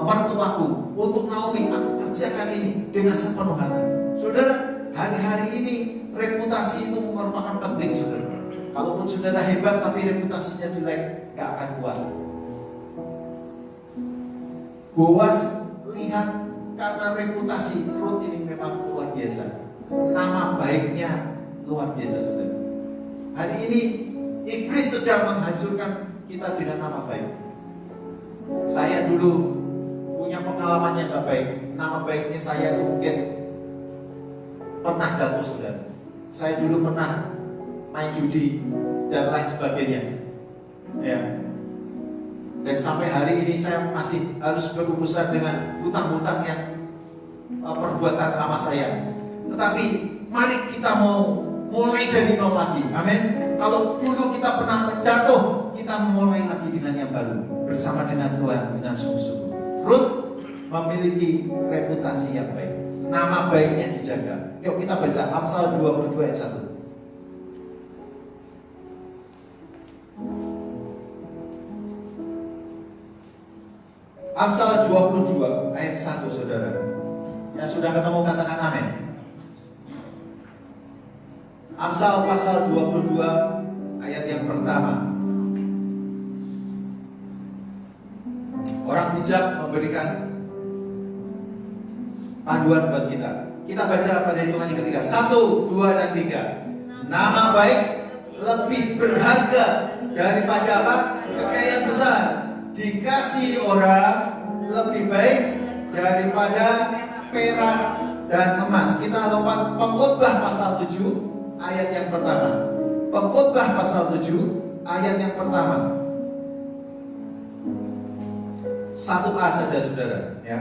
mertuaku, untuk Naomi, aku kerjakan ini dengan sepenuh hati. Saudara, hari-hari ini reputasi itu merupakan penting, saudara. Kalaupun saudara hebat tapi reputasinya jelek, gak akan kuat. Boas lihat karena reputasi Rut ini memang luar biasa, nama baiknya luar biasa, saudara. Hari ini iblis sedang menghancurkan kita dengan nama baik. Saya dulu punya pengalaman yang gak baik. Nama baiknya saya itu mungkin pernah jatuh, saudara. Saya dulu pernah main judi dan lain sebagainya, ya. Dan sampai hari ini saya masih harus berurusan dengan hutang-hutang yang perbuatan lama saya. Tetapi mari kita mau mulai dari nol lagi. Amin. Kalau dulu kita pernah jatuh, kita mulai lagi dengan yang baru, bersama dengan Tuhan, dengan sungguh-sungguh. Rut memiliki reputasi yang baik, nama baiknya dijaga. Yuk kita baca Amsal 22 ayat 1. Amsal 22 ayat 1, saudara. Yang sudah ketemu katakan amin. Amsal pasal 22 ayat yang pertama. Orang bijak memberikan panduan buat kita. Kita baca pada hitungan yang ketiga. 1, 2, dan 3. Nama baik lebih berharga daripada apa? Kekayaan besar. Dikasih orang lebih baik daripada perak dan emas. Kita lompat Pengkhotbah pasal 7 ayat yang pertama. Pengkhotbah pasal 7 ayat yang pertama. 1a saja saudara ya.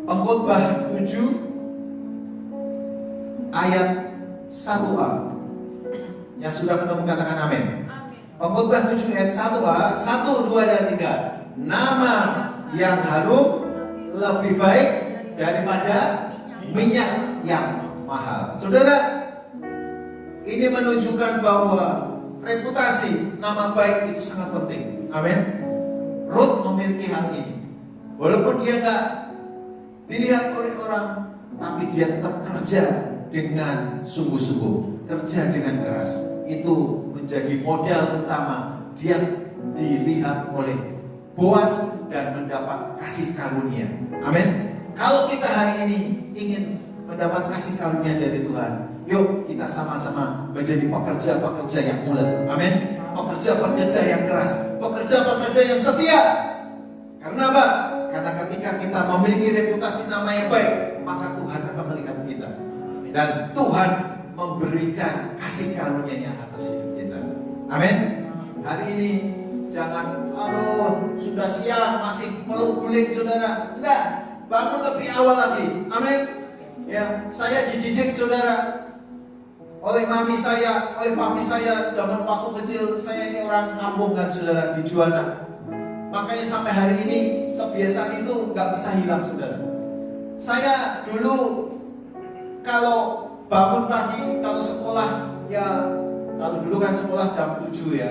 Pengkhotbah 7 ayat 1a. Yang sudah ketemu katakan amin. Pengkhotbah 7 ayat 1a, 1, 2, dan 3. Nama yang harum lebih baik daripada minyak yang mahal. Saudara, ini menunjukkan bahwa reputasi, nama baik itu sangat penting. Amin. Ruth memiliki hal ini. Walaupun dia nggak dilihat oleh orang, tapi dia tetap kerja dengan sungguh-sungguh, kerja dengan keras. Itu menjadi modal utama dia dilihat oleh Boas dan mendapat kasih karunia. Amin. Kalau kita hari ini ingin mendapat kasih karunia dari Tuhan, yuk kita sama-sama menjadi pekerja-pekerja yang ulet. Amin. Pekerja-pekerja yang keras, pekerja-pekerja yang setia. Karena apa? Karena ketika kita memiliki reputasi nama yang baik, maka Tuhan akan melihat kita. Dan Tuhan memberikan kasih karunia-Nya atas hidup kita. Amin. Hari ini jangan, sudah siang masih peluk guling saudara. Enggak, bangun lebih awal lagi. Amin. Ya, saya dididik saudara oleh mami saya, oleh papi saya zaman waktu kecil. Saya ini orang kampung kan saudara, di Juanda. Makanya sampai hari ini kebiasaan itu nggak bisa hilang saudara. Saya dulu kalau bangun pagi, kalau sekolah ya, kalau dulu kan sekolah jam 7 ya,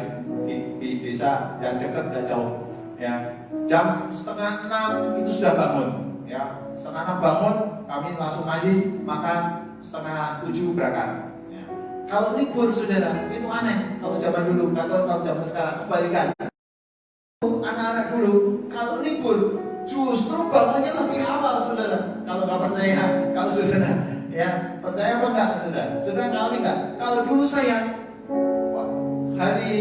di desa yang dekat nggak jauh ya. Jam 5:30 itu sudah bangun ya. 5:30 bangun, kami langsung mandi, makan, 6:30 berangkat ya. Kalau libur saudara, itu aneh. Kalau zaman dulu, nggak tahu kalau zaman sekarang, kebalikan. Anak-anak dulu, kalau libur justru bangunnya lebih awal saudara. Kalau nggak percaya, kalau saudara ya percaya apa enggak saudara? Saudara ngalami enggak? Kalau dulu saya hari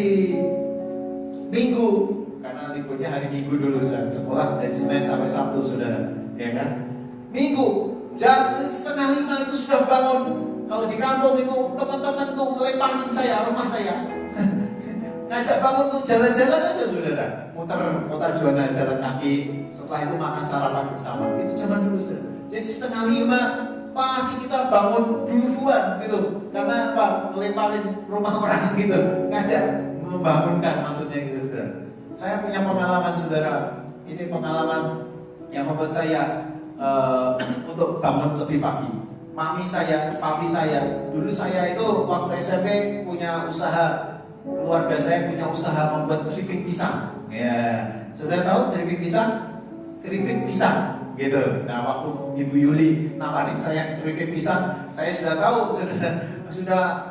Minggu, karena liburnya hari Minggu dulu, sekolah dari Senin sampai Sabtu saudara, ya kan? Minggu jam 4:30 itu sudah bangun. Kalau di kampung itu teman-teman tuh ngeleparin saya, rumah saya. Ngajak bangun tuh jalan-jalan aja saudara, muter kota Juanda jalan kaki. Setelah itu makan sarapan bersama. Itu zaman dulu saudara. Jadi 4:30 pasti kita bangun duluan gitu. Karena apa? Ngeleparin rumah orang gitu. Ngajak membangunkan maksudnya gitu saudara. Saya punya pengalaman saudara. Ini pengalaman yang membuat saya untuk bangun lebih pagi. Mami saya, papi saya, dulu saya itu waktu SMP punya usaha. Keluarga saya punya usaha membuat keripik pisang. Ya, sudah tahu keripik pisang? Keripik pisang, gitu. Nah, waktu Ibu Yuli nawarin saya keripik pisang, saya sudah tahu, sudah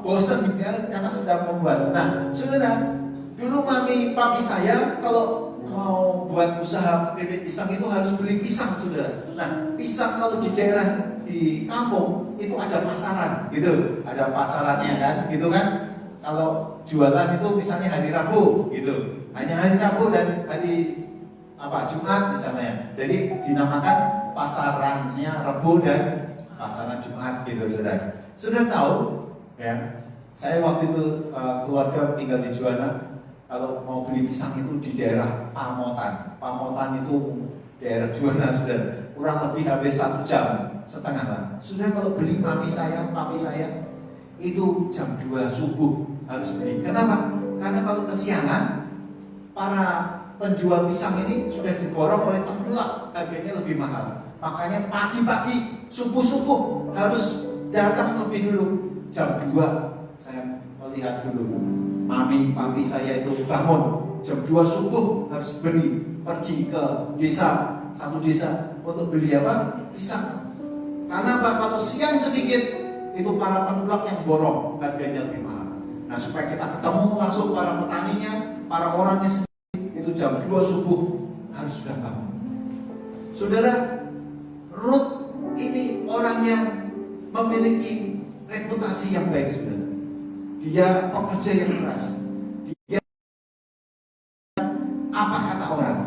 bosan ya, karena sudah membuat. Nah, saudara, dulu mami papi saya kalau mau buat usaha keripik pisang itu harus beli pisang, saudara. Nah, pisang kalau di daerah di kampung itu ada pasaran, gitu. Ada pasarannya kan, gitu kan. Kalau jualan itu misalnya hari Rabu gitu, hanya hari Rabu dan hari Jumat misalnya. Jadi dinamakan pasarannya Rabu dan pasaran Jumat gitu saudara. Sudah tahu ya, saya waktu itu keluarga tinggal di Juanda. Kalau mau beli pisang itu di daerah Pamotan. Pamotan itu daerah Juanda saudara. Kurang lebih habis 1,5 jam lah. Sudah kalau beli mami saya, papi saya itu jam 2 subuh harus beli. Kenapa? Karena kalau kesiangan para penjual pisang ini sudah diborong oleh tengkulak, harganya lebih mahal. Makanya pagi-pagi subuh-subuh harus datang lebih dulu. Jam 2 saya melihat dulu mami papi saya itu bangun jam 2 subuh harus pergi ke desa, satu desa untuk beli apa? Pisang. Karena apa? Kalau siang sedikit itu para tengkulak yang borong, harganya lebih mahal. Nah, supaya kita ketemu langsung para petaninya, para orangnya sendiri, itu jam 2 subuh harus sudah bangun. Saudara, Ruth ini orang yang memiliki reputasi yang baik, saudara. Dia pekerja yang keras. Dia apa kata orang,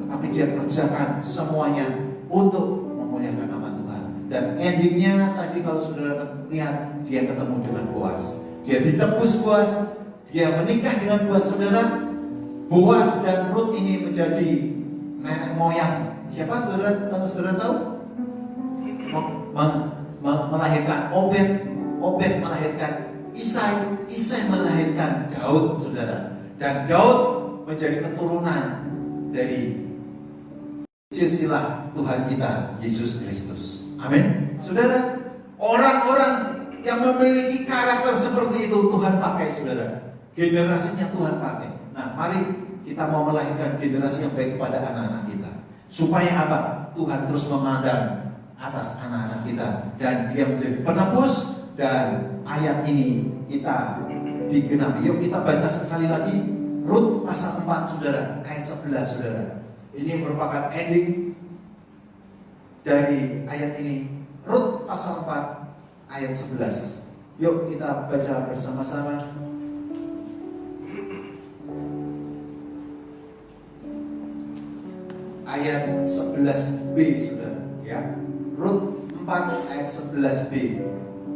tetapi dia kerjakan semuanya untuk memuliakan nama Tuhan. Dan endingnya tadi kalau saudara lihat, dia ketemu dengan Boas. Dia ditebus Boas, dia menikah dengan Boas saudara. Boas dan Ruth ini menjadi nenek moyang. Siapa saudara? Kalau saudara tahu? Melahirkan Obed, Obed melahirkan Isai, Isai melahirkan Daud, saudara. Dan Daud menjadi keturunan dari silsilah Tuhan kita Yesus Kristus. Amin. Saudara, orang-orang yang memiliki karakter seperti itu Tuhan pakai, saudara. Generasinya Tuhan pakai. Nah, mari kita mau melahirkan generasi yang baik kepada anak-anak kita. Supaya apa? Tuhan terus memandang atas anak-anak kita dan dia menjadi penebus. Dan ayat ini kita digenapi. Yuk kita baca sekali lagi Rut pasal 4, saudara, ayat 11, saudara. Ini merupakan ending dari ayat ini. Rut pasal 4 ayat 11. Yuk kita baca bersama-sama. Ayat 11b, saudara, ya. Rut 4 ayat 11b.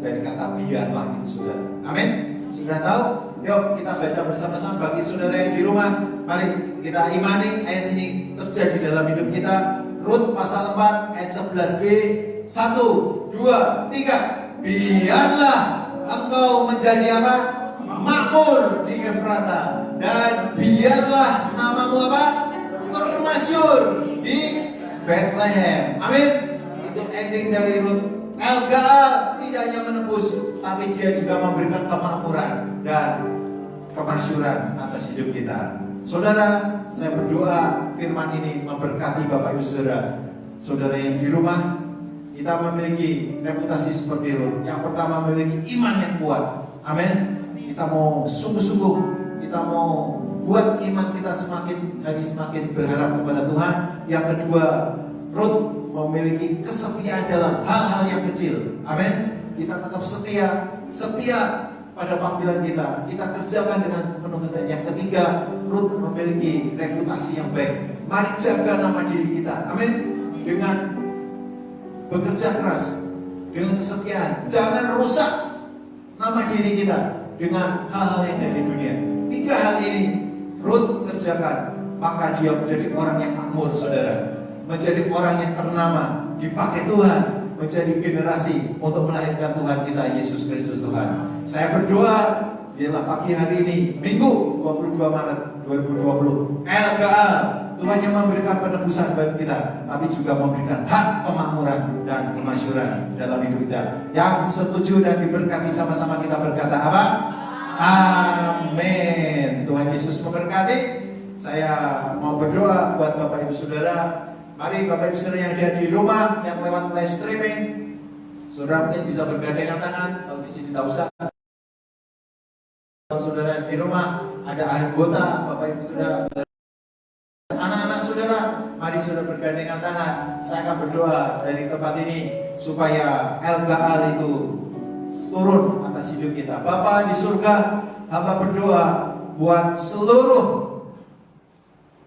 Dari kata biarlah itu, saudara. Amin. Sudah tahu? Yuk kita baca bersama-sama. Bagi saudara yang di rumah, mari kita imani ayat ini terjadi dalam hidup kita. Rut pasal 4 ayat 11b. 1, 2, 3. Biarlah engkau menjadi apa? Makmur di Efrata. Dan biarlah namamu apa? Termasyur di Bethlehem. Amin. Itu ending dari Rut. LGA tidak hanya menebus, tapi dia juga memberikan kemakmuran dan kemasyuran atas hidup kita. Saudara, saya berdoa firman ini memberkati Bapak Ibu Saudara. Saudara yang di rumah, kita memiliki reputasi seperti Rut. Yang pertama, memiliki iman yang kuat. Amin. Kita mau sungguh-sungguh, kita mau buat iman kita semakin hari semakin berharap kepada Tuhan. Yang kedua, Rut memiliki kesetiaan dalam hal-hal yang kecil. Amin. Kita tetap setia pada panggilan kita. Kita kerjakan dengan penuh kesetiaan. Yang ketiga, Rut memiliki reputasi yang baik. Mari jaga nama diri kita. Amin. Dengan bekerja keras, dengan kesetiaan. Jangan rusak nama diri kita dengan hal-hal yang dari dunia. 3 hal ini Rut kerjakan, maka dia menjadi orang yang makmur, saudara. Menjadi orang yang ternama, dipakai Tuhan, menjadi generasi untuk melahirkan Tuhan kita Yesus Kristus Tuhan. Saya berdoa biarlah pagi hari ini, Minggu 22 Maret 2020, LGA Tuhan yang memberikan penebusan bagi kita, tapi juga memberikan hak kemakmuran dan kemasyuran dalam hidup kita. Yang setuju dan diberkati sama-sama kita berkata apa? Amin. Tuhan Yesus memberkati. Saya mau berdoa buat Bapak Ibu Saudara. Mari Bapak Ibu Saudara yang ada di rumah, yang lewat live streaming, saudara mungkin bisa bergandengan tangan. Kalau di sini tidak usah. Kalau saudara di rumah ada anggota, Bapak Ibu Saudara, anak-anak saudara, mari saudara bergandengan tangan. Saya akan berdoa dari tempat ini supaya LGA itu turun atas hidup kita. Bapa di surga, hamba berdoa buat seluruh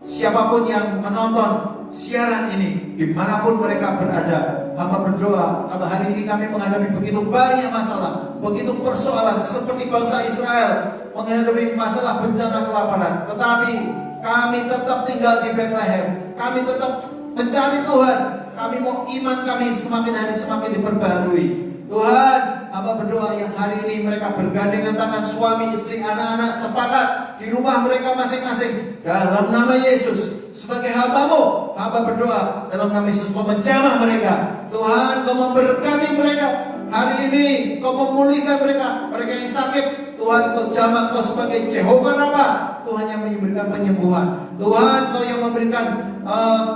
siapapun yang menonton siaran ini, dimanapun mereka berada. Hamba berdoa, kalau hari ini kami menghadapi begitu banyak masalah, begitu persoalan, seperti bangsa Israel menghadapi masalah bencana kelaparan, tetapi kami tetap tinggal di Bethlehem. Kami tetap mencari Tuhan. Kami mau iman kami semakin hari semakin diperbarui. Tuhan, hamba berdoa yang hari ini mereka bergandengan tangan, suami, istri, anak-anak sepakat di rumah mereka masing-masing. Dalam nama Yesus, sebagai hamba-Mu, hamba berdoa dalam nama Yesus, Kau menjamah mereka. Tuhan, Kau memberkati mereka. Hari ini Kau memulihkan mereka. Mereka yang sakit, Tuhan Kau jamah, Kau sebagai Jehovah Rafa, Tuhan yang memberikan penyembuhan. Tuhan, Kau yang memberikan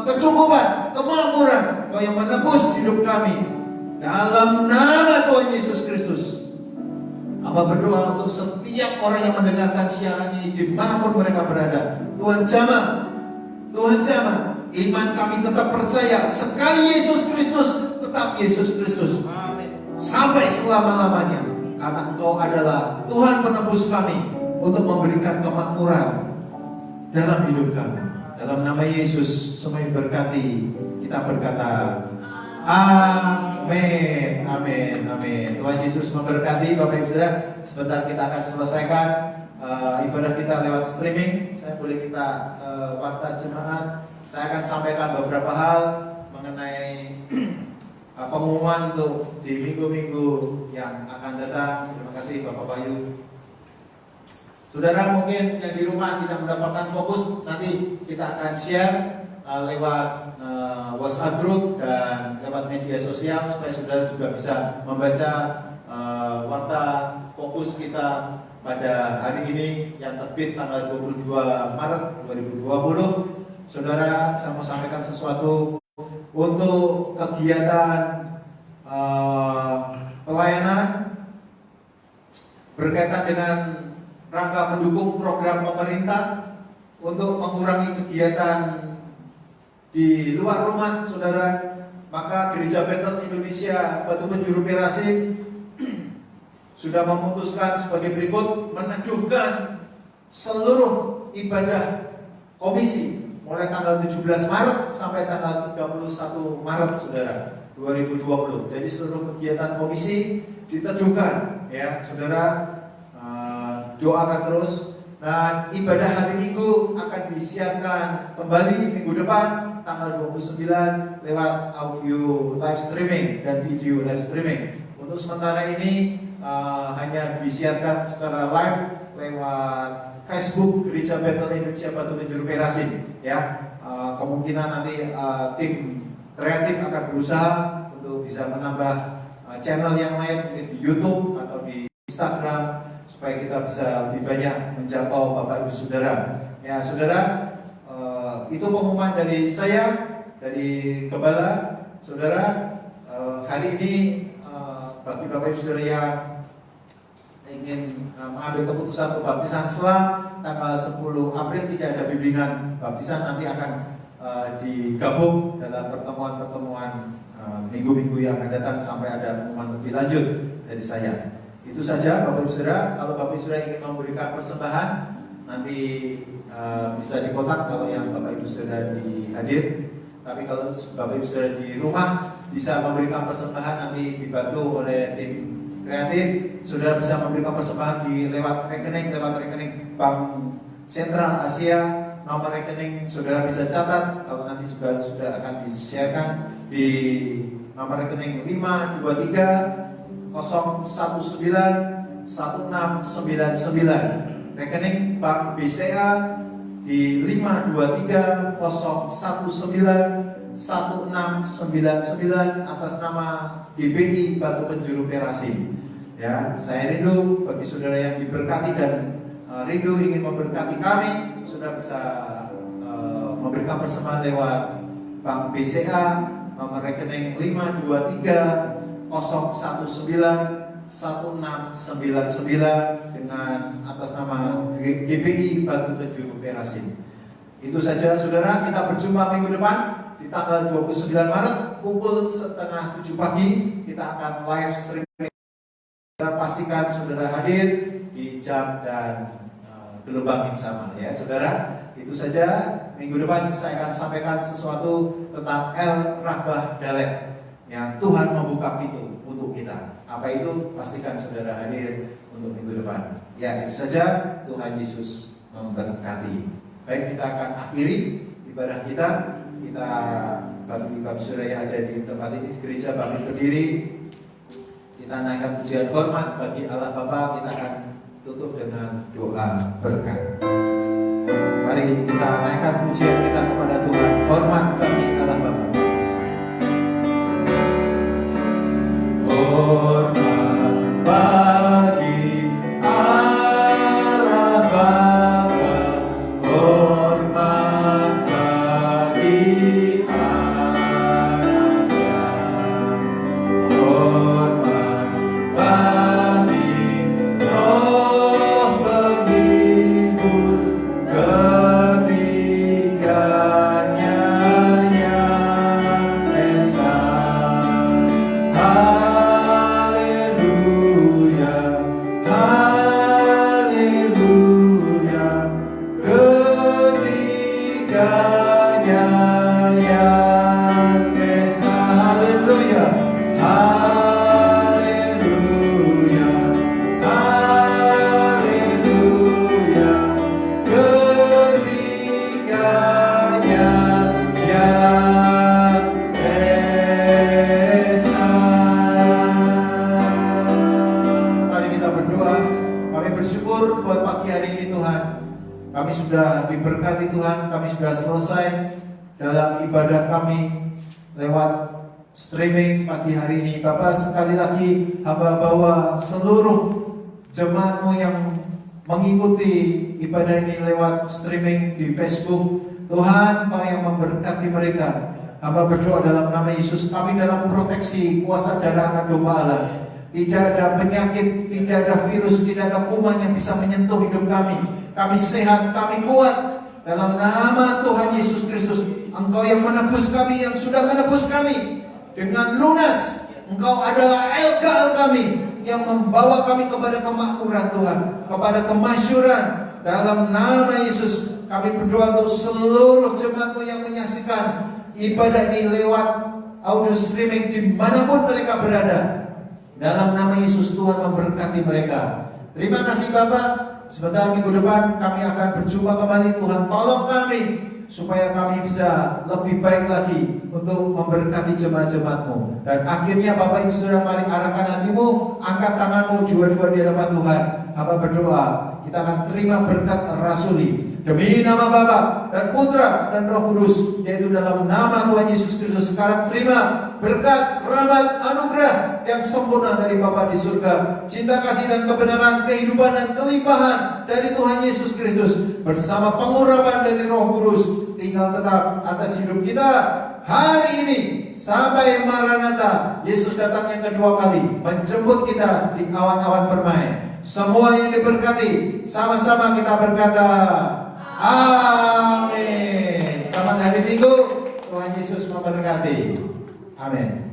kecukupan, kemakmuran. Kau yang menebus hidup kami. Dalam nama Tuhan Yesus Kristus, hamba berdoa untuk setiap orang yang mendengarkan siaran ini dimanapun mereka berada. Tuhan jamah, Tuhan jamah. Iman kami tetap percaya sekali Yesus Kristus, tetap Yesus Kristus. Amin. Sampai selama-lamanya. Karena Engkau adalah Tuhan penebus kami untuk memberikan kemakmuran dalam hidup kami. Dalam nama Yesus semuanya berkati. Kita berkata amin, amin, amin. Tuhan Yesus memberkati Bapak Ibu Saudara. Sebentar kita akan selesaikan ibadah kita lewat streaming. Saya boleh kita warta jemaat saya akan sampaikan beberapa hal mengenai pengumuman untuk di minggu-minggu yang akan datang. Terima kasih Bapak Bayu. Saudara mungkin yang di rumah tidak mendapatkan fokus, nanti kita akan share lewat WhatsApp group dan lewat media sosial supaya saudara juga bisa membaca warta fokus kita pada hari ini yang terbit tanggal 22 Maret 2020. Saudara, saya mau sampaikan sesuatu untuk kegiatan pelayanan berkaitan dengan rangka mendukung program pemerintah untuk mengurangi kegiatan di luar rumah, saudara. Maka Gereja Bethel Indonesia Batu Penjuru Perasin sudah memutuskan sebagai berikut, meneduhkan seluruh ibadah komisi mulai tanggal 17 Maret sampai tanggal 31 Maret, saudara, 2020. Jadi seluruh kegiatan komisi diteduhkan, ya, saudara. Doakan terus, dan ibadah hari Minggu akan disiapkan kembali minggu depan tanggal 29 lewat audio live streaming dan video live streaming. Untuk sementara ini hanya disiarkan secara live lewat Facebook Gereja Bethel Indonesia Batu Penjuru Perasin, ya. Kemungkinan nanti tim kreatif akan berusaha untuk bisa menambah channel yang lain, mungkin di YouTube atau di Instagram, supaya kita bisa lebih banyak menjangkau Bapak Ibu Saudara. Ya, saudara, itu pengumuman dari saya, dari Gembala. Saudara, hari ini bagi Bapak Ibu Saudara yang ingin mengambil keputusan untuk baptisan setelah tanggal 10 April tidak ada bimbingan baptisan, nanti akan digabung dalam pertemuan-pertemuan minggu-minggu yang akan datang sampai ada pengumuman lebih lanjut dari saya. Itu saja Bapak Ibu Saudara. Kalau Bapak Ibu Saudara ingin memberikan persembahan, nanti bisa dikontak kalau yang Bapak Ibu Saudara dihadir. Tapi kalau Bapak Ibu Saudara di rumah bisa memberikan persembahan, nanti dibantu oleh tim kreatif. Saudara bisa memberikan persembahan lewat rekening Bank Sentral Asia. Nomor rekening saudara bisa catat, kalau nanti juga sudah akan di-sharekan di nomor rekening 523 019 1699, rekening Bank BCA di 523 019 1699 atas nama GBI Batu Penjuru Perasin. Ya, saya rindu bagi saudara yang diberkati dan rindu ingin memberkati kami, saudara bisa memberikan persembahan lewat Bank BCA, nomor rekening 523 019 1699 dengan atas nama GBI Batu Penjuru Perasin. Itu saja saudara, kita berjumpa minggu depan di tanggal 29 Maret pukul 6:30 pagi. Kita akan live streaming. Pastikan saudara hadir di jam dan gelombang yang sama, ya saudara. Itu saja, minggu depan saya akan sampaikan sesuatu tentang El Rahbah Dalek, yang Tuhan membuka pintu untuk kita. Apa itu? Pastikan saudara hadir untuk minggu depan. Ya, itu saja. Tuhan Yesus memberkati. Baik, kita akan akhiri ibadah kita. Kita bagi Bapak Saudara yang ada di tempat ini di gereja bangkit berdiri. Kita naikkan pujian hormat bagi Allah Bapa. Kita akan tutup dengan doa berkat. Mari kita naikkan pujian kita kepada Tuhan. Hormat bagi Allah Bapa. Hormat bagi Allah Bapa, hormat bagi anaknya, hormat bagi Roh penghibur ketiganya yang esa. Haleluya. bersyukur buat pagi hari ini Tuhan. Kami sudah diberkati Tuhan, kami sudah selesai dalam ibadah kami lewat streaming pagi hari ini. Bapak, sekali lagi hamba bawa seluruh jemaat-Mu yang mengikuti ibadah ini lewat streaming di Facebook. Tuhan, Kau yang memberkati mereka. Hamba berdoa dalam nama Yesus, kami dalam proteksi kuasa darah anak domba Allah. Tidak ada penyakit, tidak ada virus, tidak ada kuman yang bisa menyentuh hidup kami. Kami sehat, kami kuat. Dalam nama Tuhan Yesus Kristus, Engkau yang menebus kami, yang sudah menebus kami dengan lunas. Engkau adalah LKL kami, yang membawa kami kepada kemakmuran Tuhan, kepada kemasyuran. Dalam nama Yesus, kami berdoa untuk seluruh jemaat-Mu yang menyaksikan ibadah ini lewat audio streaming dimanapun mereka berada. Dalam nama Yesus, Tuhan memberkati mereka. Terima kasih Bapak. Sebentar minggu depan kami akan berjumpa kembali. Tuhan tolong kami supaya kami bisa lebih baik lagi untuk memberkati jemaat-jemaat-Mu. Dan akhirnya Bapak Ibu Saudara, mari arahkan hatimu, angkat tanganmu dua-dua di hadapan Tuhan. Hamba berdoa, kita akan terima berkat rasuli demi nama Bapa dan Putra dan Roh Kudus, yaitu dalam nama Tuhan Yesus Kristus. Sekarang terima berkat, rahmat, anugerah yang sempurna dari Bapa di surga, cinta kasih dan kebenaran, kehidupan dan kelimpahan dari Tuhan Yesus Kristus bersama pengurapan dari Roh Kudus tinggal tetap atas hidup kita hari ini sampai Maranatha, Yesus datang yang kedua kali menjemput kita di awan-awan permai. Semua yang diberkati, sama-sama kita berkata amin. Selamat hari Minggu, Tuhan Yesus memberkati. Amin.